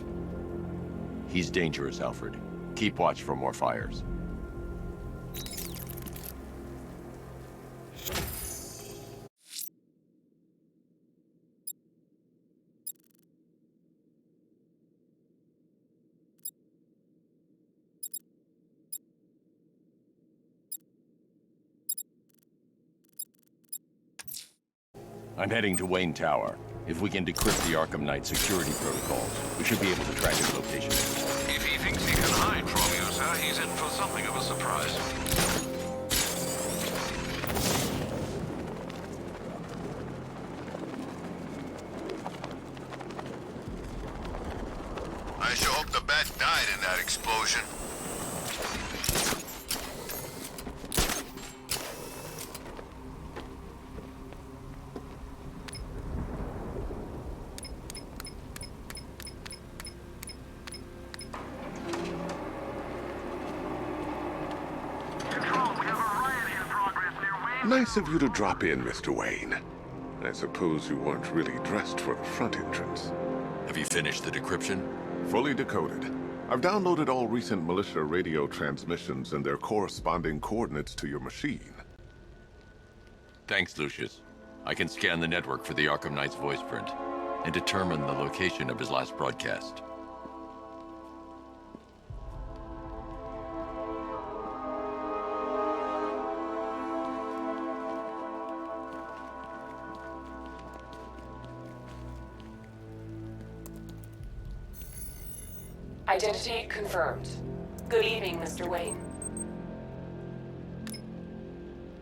He's dangerous, Alfred. Keep watch for more fires. I'm heading to Wayne Tower. If we can decrypt the Arkham Knight security protocols, we should be able to track his location. If he thinks he can hide from you, sir, he's in for something of a surprise. I sure hope the bat died in that explosion. Nice of you to drop in, Mr. Wayne. I suppose you weren't really dressed for the front entrance. Have you finished the decryption? Fully decoded. I've downloaded all recent militia radio transmissions and their corresponding coordinates to your machine. Thanks, Lucius. I can scan the network for the Arkham Knight's voice print and determine the location of his last broadcast. Identity confirmed. Good evening, Mr. Wayne.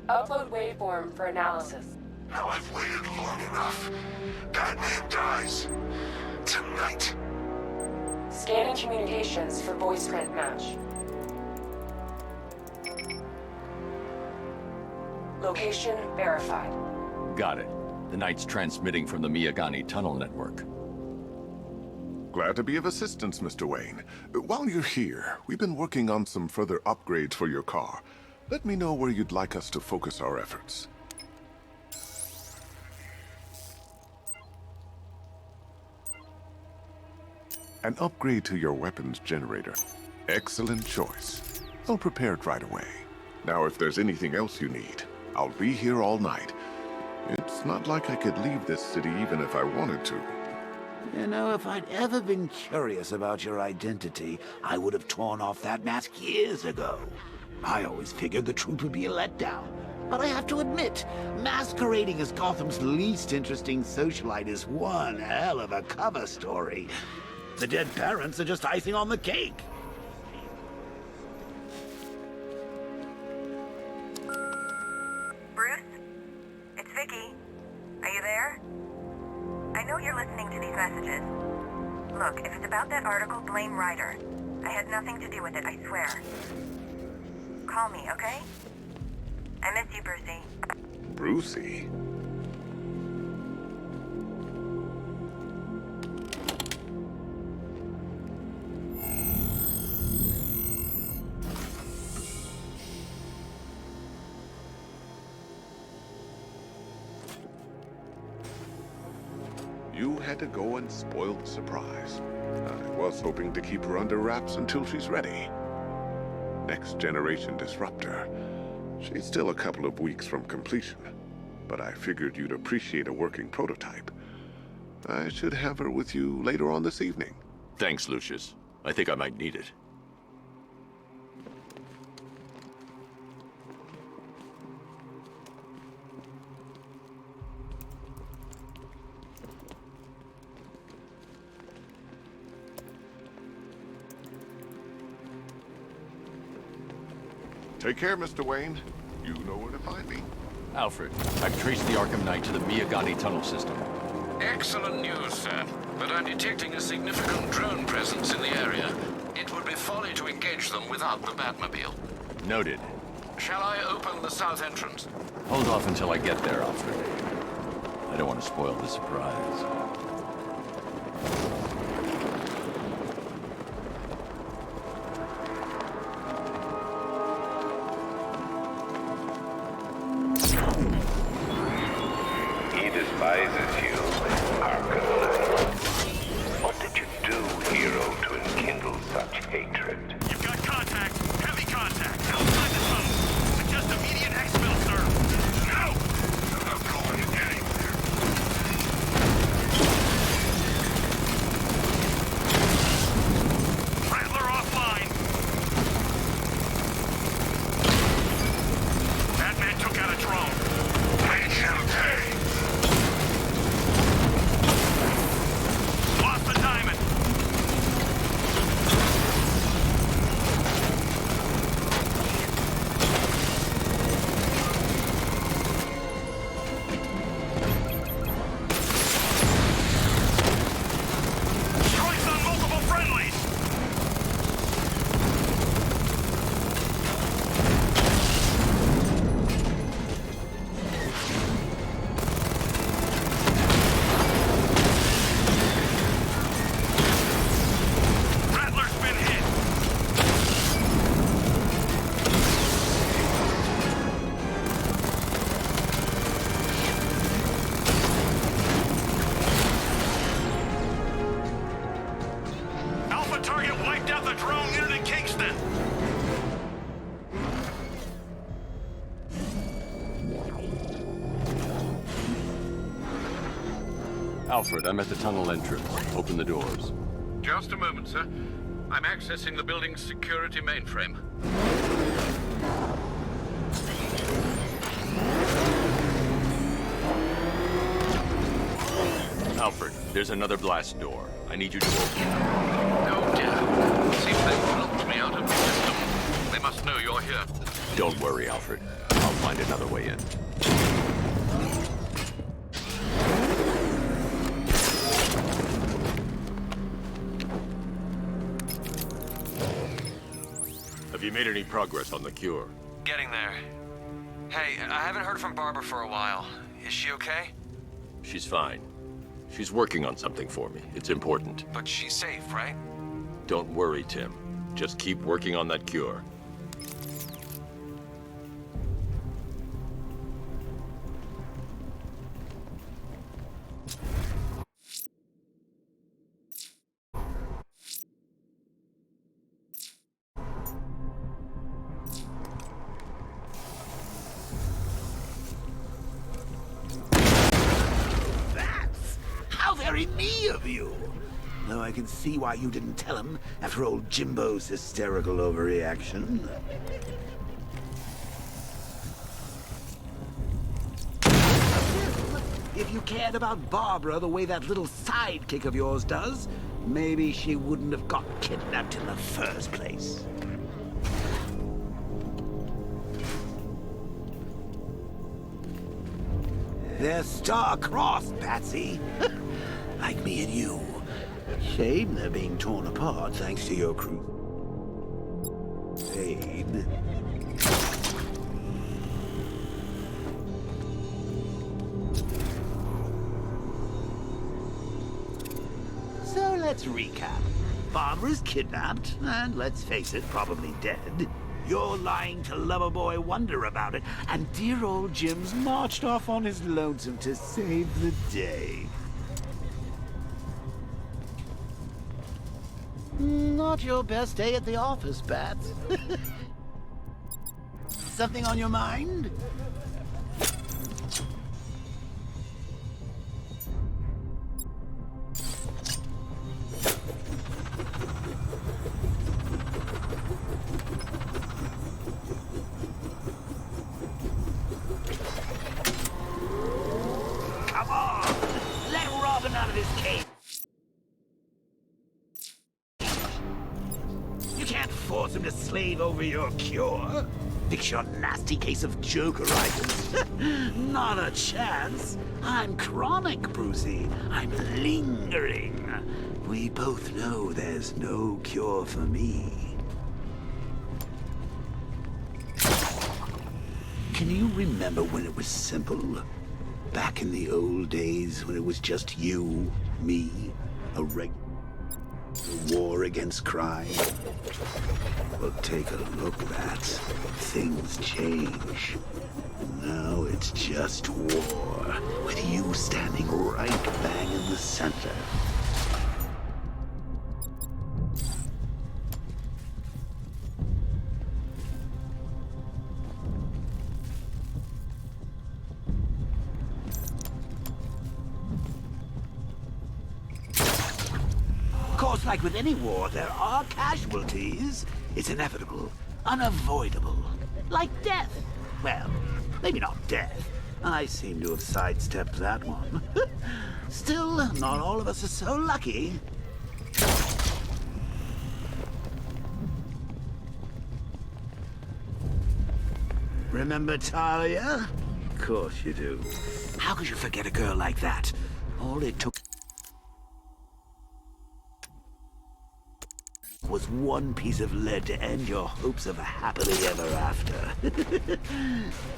Upload waveform for analysis. Now I've waited long enough. Batman dies. Tonight. Scanning communications for voice print match. Location verified. Got it. The Knight's transmitting from the Miyagani tunnel network. Glad to be of assistance, Mr. Wayne. While you're here, we've been working on some further upgrades for your car. Let me know where you'd like us to focus our efforts. An upgrade to your weapons generator. Excellent choice. I'll prepare it right away. Now, if there's anything else you need, I'll be here all night. It's not like I could leave this city even if I wanted to. You know, if I'd ever been curious about your identity, I would have torn off that mask years ago. I always figured the truth would be a letdown. But I have to admit, masquerading as Gotham's least interesting socialite is one hell of a cover story. The dead parents are just icing on the cake. Bruce? It's Vicky. Are you there? I know you're listening to these messages. Look, if it's about that article, blame Ryder. I had nothing to do with it, I swear. Call me, okay? I miss you, Brucey. Brucey? You had to go and spoil the surprise. I was hoping to keep her under wraps until she's ready. Next generation disruptor. She's still a couple of weeks from completion, but I figured you'd appreciate a working prototype. I should have her with you later on this evening. Thanks, Lucius. I think I might need it. Take care, Mr. Wayne. You know where to find me. Alfred, I've traced the Arkham Knight to the Miyagani tunnel system. Excellent news, sir. But I'm detecting a significant drone presence in the area. It would be folly to engage them without the Batmobile. Noted. Shall I open the south entrance? Hold off until I get there, Alfred. I don't want to spoil the surprise. He despises you, Arkham Knight. What did you do, hero, to enkindle such hatred? You've got contact. Heavy contact. Outside the tunnel. Suggest immediate exfil, sir. No! I'm not going anywhere. Rattler offline. Batman took out a drone. Lost the diamond. Strikes on multiple friendlies. Rattler's been hit. Alpha target wiped out the drone unit in Kingston. Alfred, I'm at the tunnel entrance. Open the doors. Just a moment, sir. I'm accessing the building's security mainframe. Alfred, there's another blast door. I need you to open it. Oh dear. Seems they've locked me out of the system. They must know you're here. Don't worry, Alfred. I'll find another way in. Have you made any progress on the cure? Getting there. Hey, I haven't heard from Barbara for a while. Is she okay? She's fine. She's working on something for me. It's important. But she's safe, right? Don't worry, Tim. Just keep working on that cure. How very me of you! Though I can see why you didn't tell him after old Jimbo's hysterical overreaction. If you cared about Barbara the way that little sidekick of yours does, maybe she wouldn't have got kidnapped in the first place. They're star-crossed, Patsy. Like me and you. Shame they're being torn apart thanks to your crusade. So let's recap. Barbara's kidnapped, and let's face it, probably dead. You're lying to Loverboy Wonder about it, and dear old Jim's marched off on his lonesome to save the day. Not your best day at the office, Bats. Something on your mind? Come on! Let Robin out of his cage! You can't force him to slave over your cure. Fix your nasty case of Jokeritis. Not a chance. I'm chronic, Brucey. I'm lingering. We both know there's no cure for me. Can you remember when it was simple? Back in the old days when it was just you, me, a war against crime? Well, take a look, Bats. Things change. Now it's just war, with you standing right bang in the center. Of course, like with any war, there are casualties. It's inevitable, unavoidable. Like death. Well, maybe not death. I seem to have sidestepped that one. Still, not all of us are so lucky. Remember Talia? Of course you do. How could you forget a girl like that? All it took was one piece of lead to end your hopes of a happily ever after.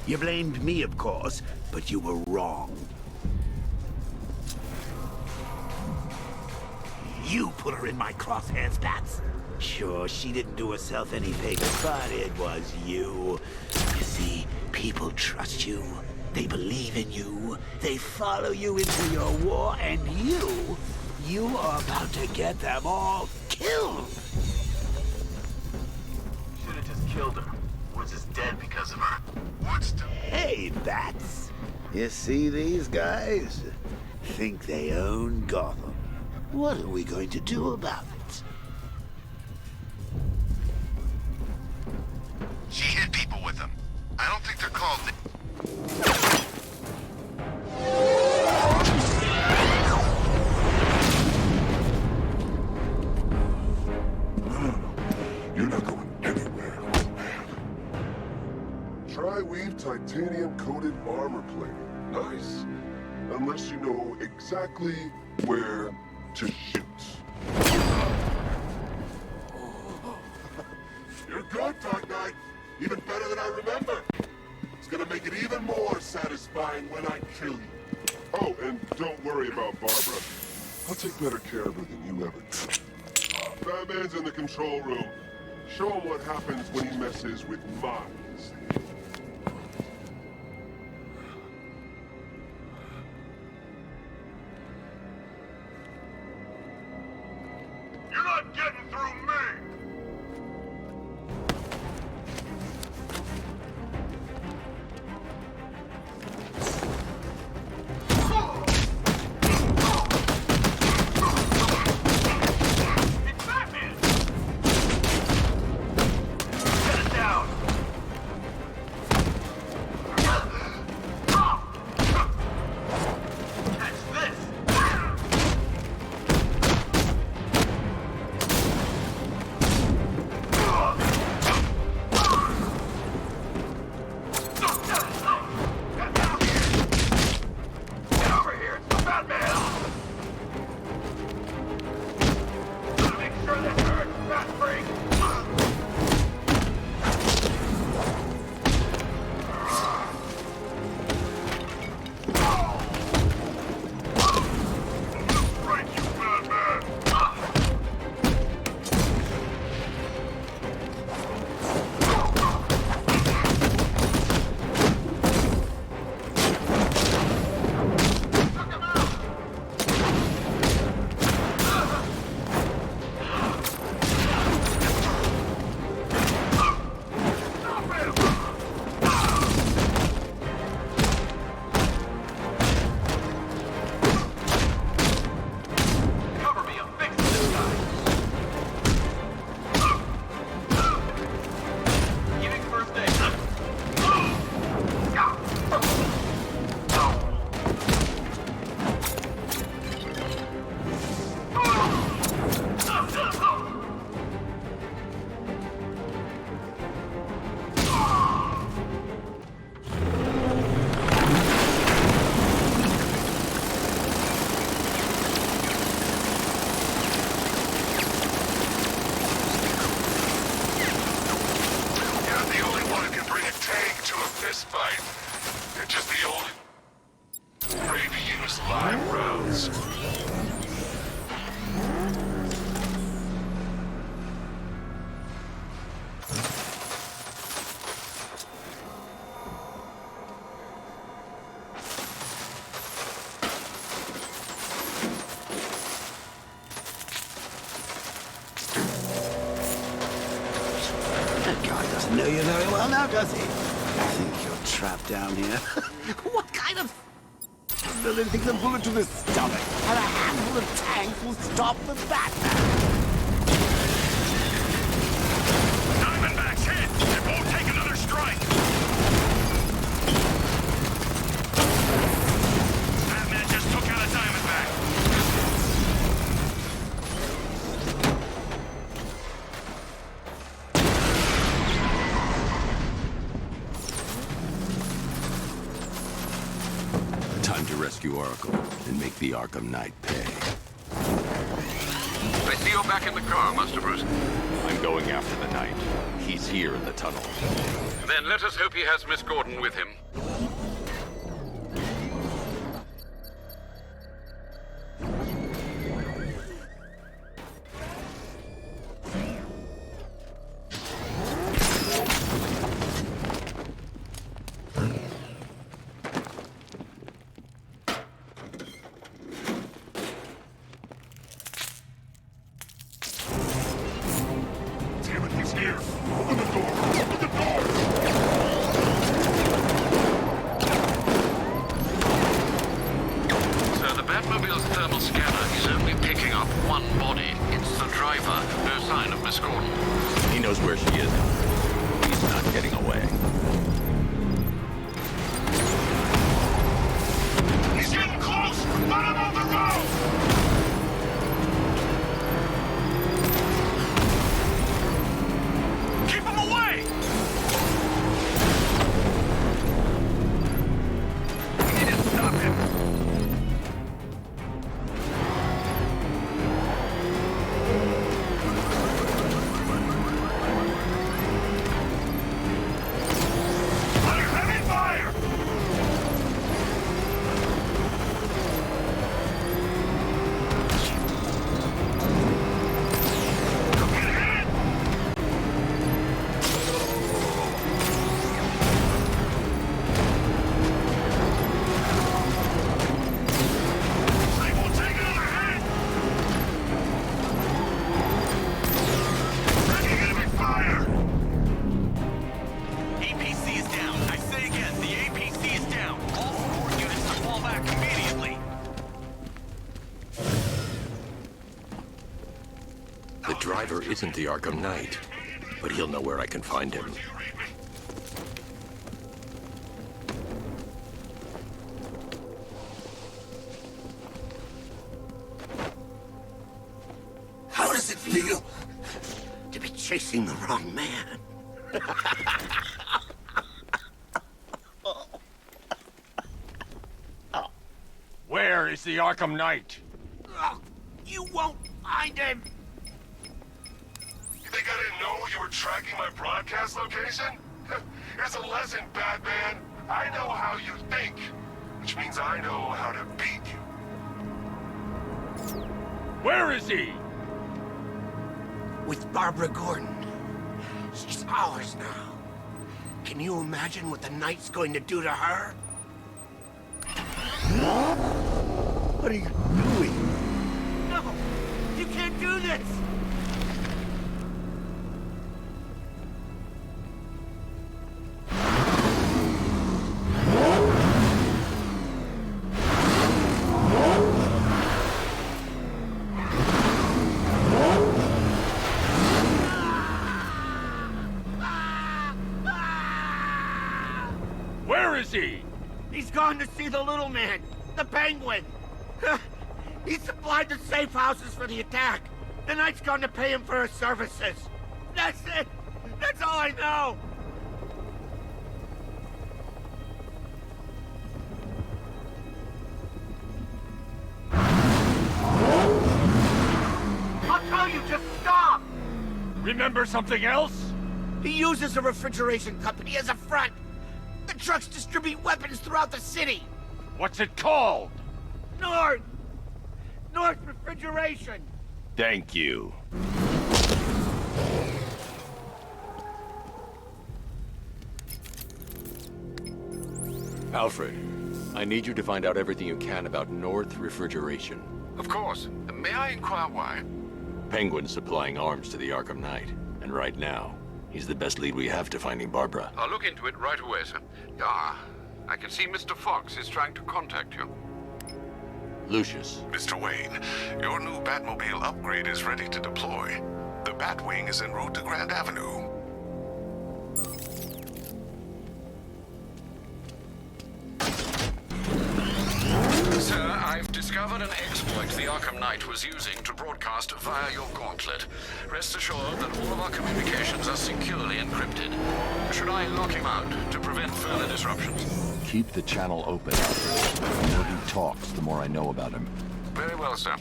You blamed me, of course, but you were wrong. You put her in my crosshairs, Bats. Sure, she didn't do herself any favors, but it was you. You see, people trust you. They believe in you. They follow you into your war, and you are about to get them all killed. Should have just killed her. Woods is dead because of her. Woods. Hey, Bats. You see these guys? Think they own Gotham. What are we going to do about it? She hit people with them. I don't think they're called... No. You're not going anywhere, old man. Tri-weave titanium-coated armor plating. Nice. Unless you know exactly where to shoot. You're good, Dark Knight. Even better than I remember. It's gonna make it even more satisfying when I kill you. Oh, and don't worry about Barbara. I'll take better care of her than you ever did. Batman's in the control room. Show him what happens when he messes with minds. You're not getting through me! It's Batman! Get it down! guy doesn't know you very well now, does he? I think you're trapped down here. What kind of villain thinks a bullet to the stomach and a handful of tanks will stop the Batman? Diamondbacks hit! It won't take another strike! Batman just took out a Diamondback! Time to rescue Oracle and make the Arkham Knight pay. I see you're back in the car, Master Bruce. I'm going after the Knight. He's here in the tunnel. Then let us hope he has Miss Gordon with him. Damn it, he's here! Open the door! Open the door! So the Batmobile's thermal scanner is only picking up one body. It's the driver. No sign of Miss Gordon. He knows where she is. He's not getting away. He's getting close! Let him on the road! Keep him away! We need to stop him! Under heavy fire! Get hit! They will take another hit! Ready enemy fire! APC is down. I say again, the APC is down. All support units to fall back immediately. The driver isn't the Arkham Knight, but he'll know where I can find him. How does it feel to be chasing the wrong man? Where is the Arkham Knight? You won't find him! You think I didn't know you were tracking my broadcast location? Here's a lesson, Batman. I know how you think, which means I know how to beat you. Where is he? With Barbara Gordon. She's ours now. Can you imagine what the Knight's going to do to her? What are you doing? No! You can't do this! Where is he? He's gone to see the little man, the Penguin. He supplied the safe houses for the attack. The Knight's gone to pay him for his services. That's it. That's all I know. I'll tell you, just stop. Remember something else? He uses a refrigeration company as a front. The trucks distribute weapons throughout the city. What's it called? North Refrigeration. Thank you. Alfred, I need you to find out everything you can about North Refrigeration. Of course. May I inquire why? Penguin's supplying arms to the Arkham Knight, and right now, He's the best lead we have to finding Barbara. I'll look into it right away, sir. Yeah, I can see Mr. Fox is trying to contact you. Lucius. Mr. Wayne, your new Batmobile upgrade is ready to deploy. The Batwing is en route to Grand Avenue. Sir, I've discovered an exploit the Arkham Knight was using to broadcast via your gauntlet. Rest assured that all of our communications are securely encrypted. Should I lock him out to prevent further disruptions? Keep the channel open, Alfred. The more he talks, the more I know about him. Very well, sir.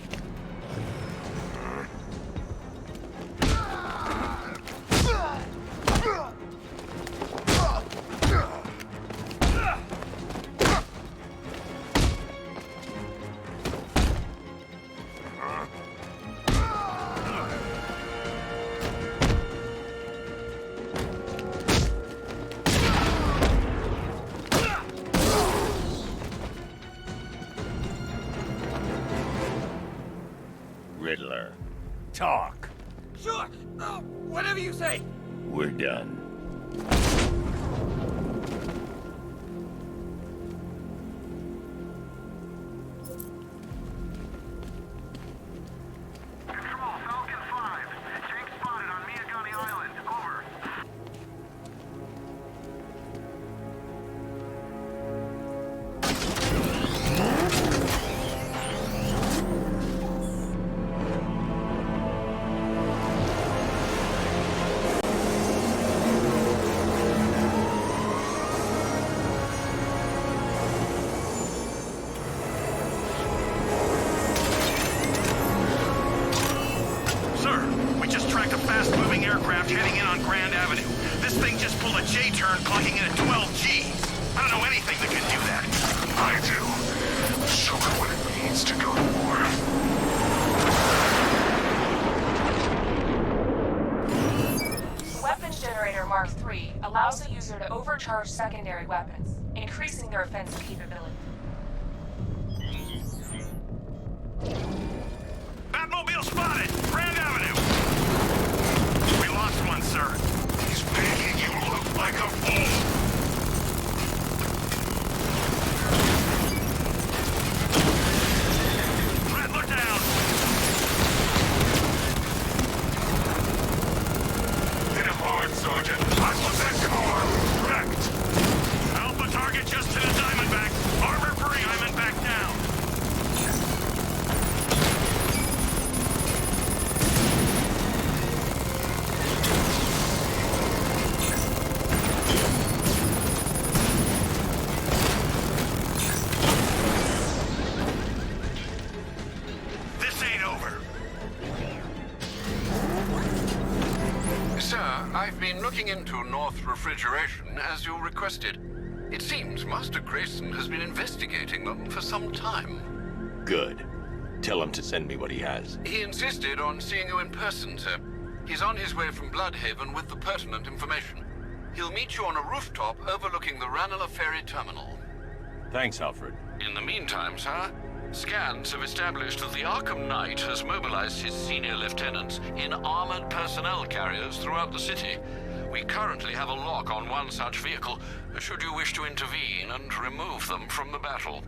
Riddler, Talk. Sure. Whatever you say. we're done. fast-moving aircraft heading in on Grand Avenue. This thing just pulled a J-turn, clocking in at 12 Gs. I don't know anything that can do that. I do. Show her what it means to go to war. Weapons Generator Mark III allows the user to overcharge secondary weapons, increasing their offensive capability. Batmobile spotted! Grand Avenue! We lost one, sir. He's making you look like a fool! Red, look down! Hit him hard, Sergeant. I want that car wrecked! Alpha target just hit a Diamondback. Armor for Diamondback down. This ain't over. Sir, I've been looking into North Refrigeration as you requested. It seems Master Grayson has been investigating them for some time. Good. Tell him to send me what he has. He insisted on seeing you in person, sir. He's on his way from Bloodhaven with the pertinent information. He'll meet you on a rooftop overlooking the Ranelagh Ferry Terminal. Thanks, Alfred. In the meantime, sir, scans have established that the Arkham Knight has mobilized his senior lieutenants in armored personnel carriers throughout the city. We currently have a lock on one such vehicle, should you wish to intervene and remove them from the battle.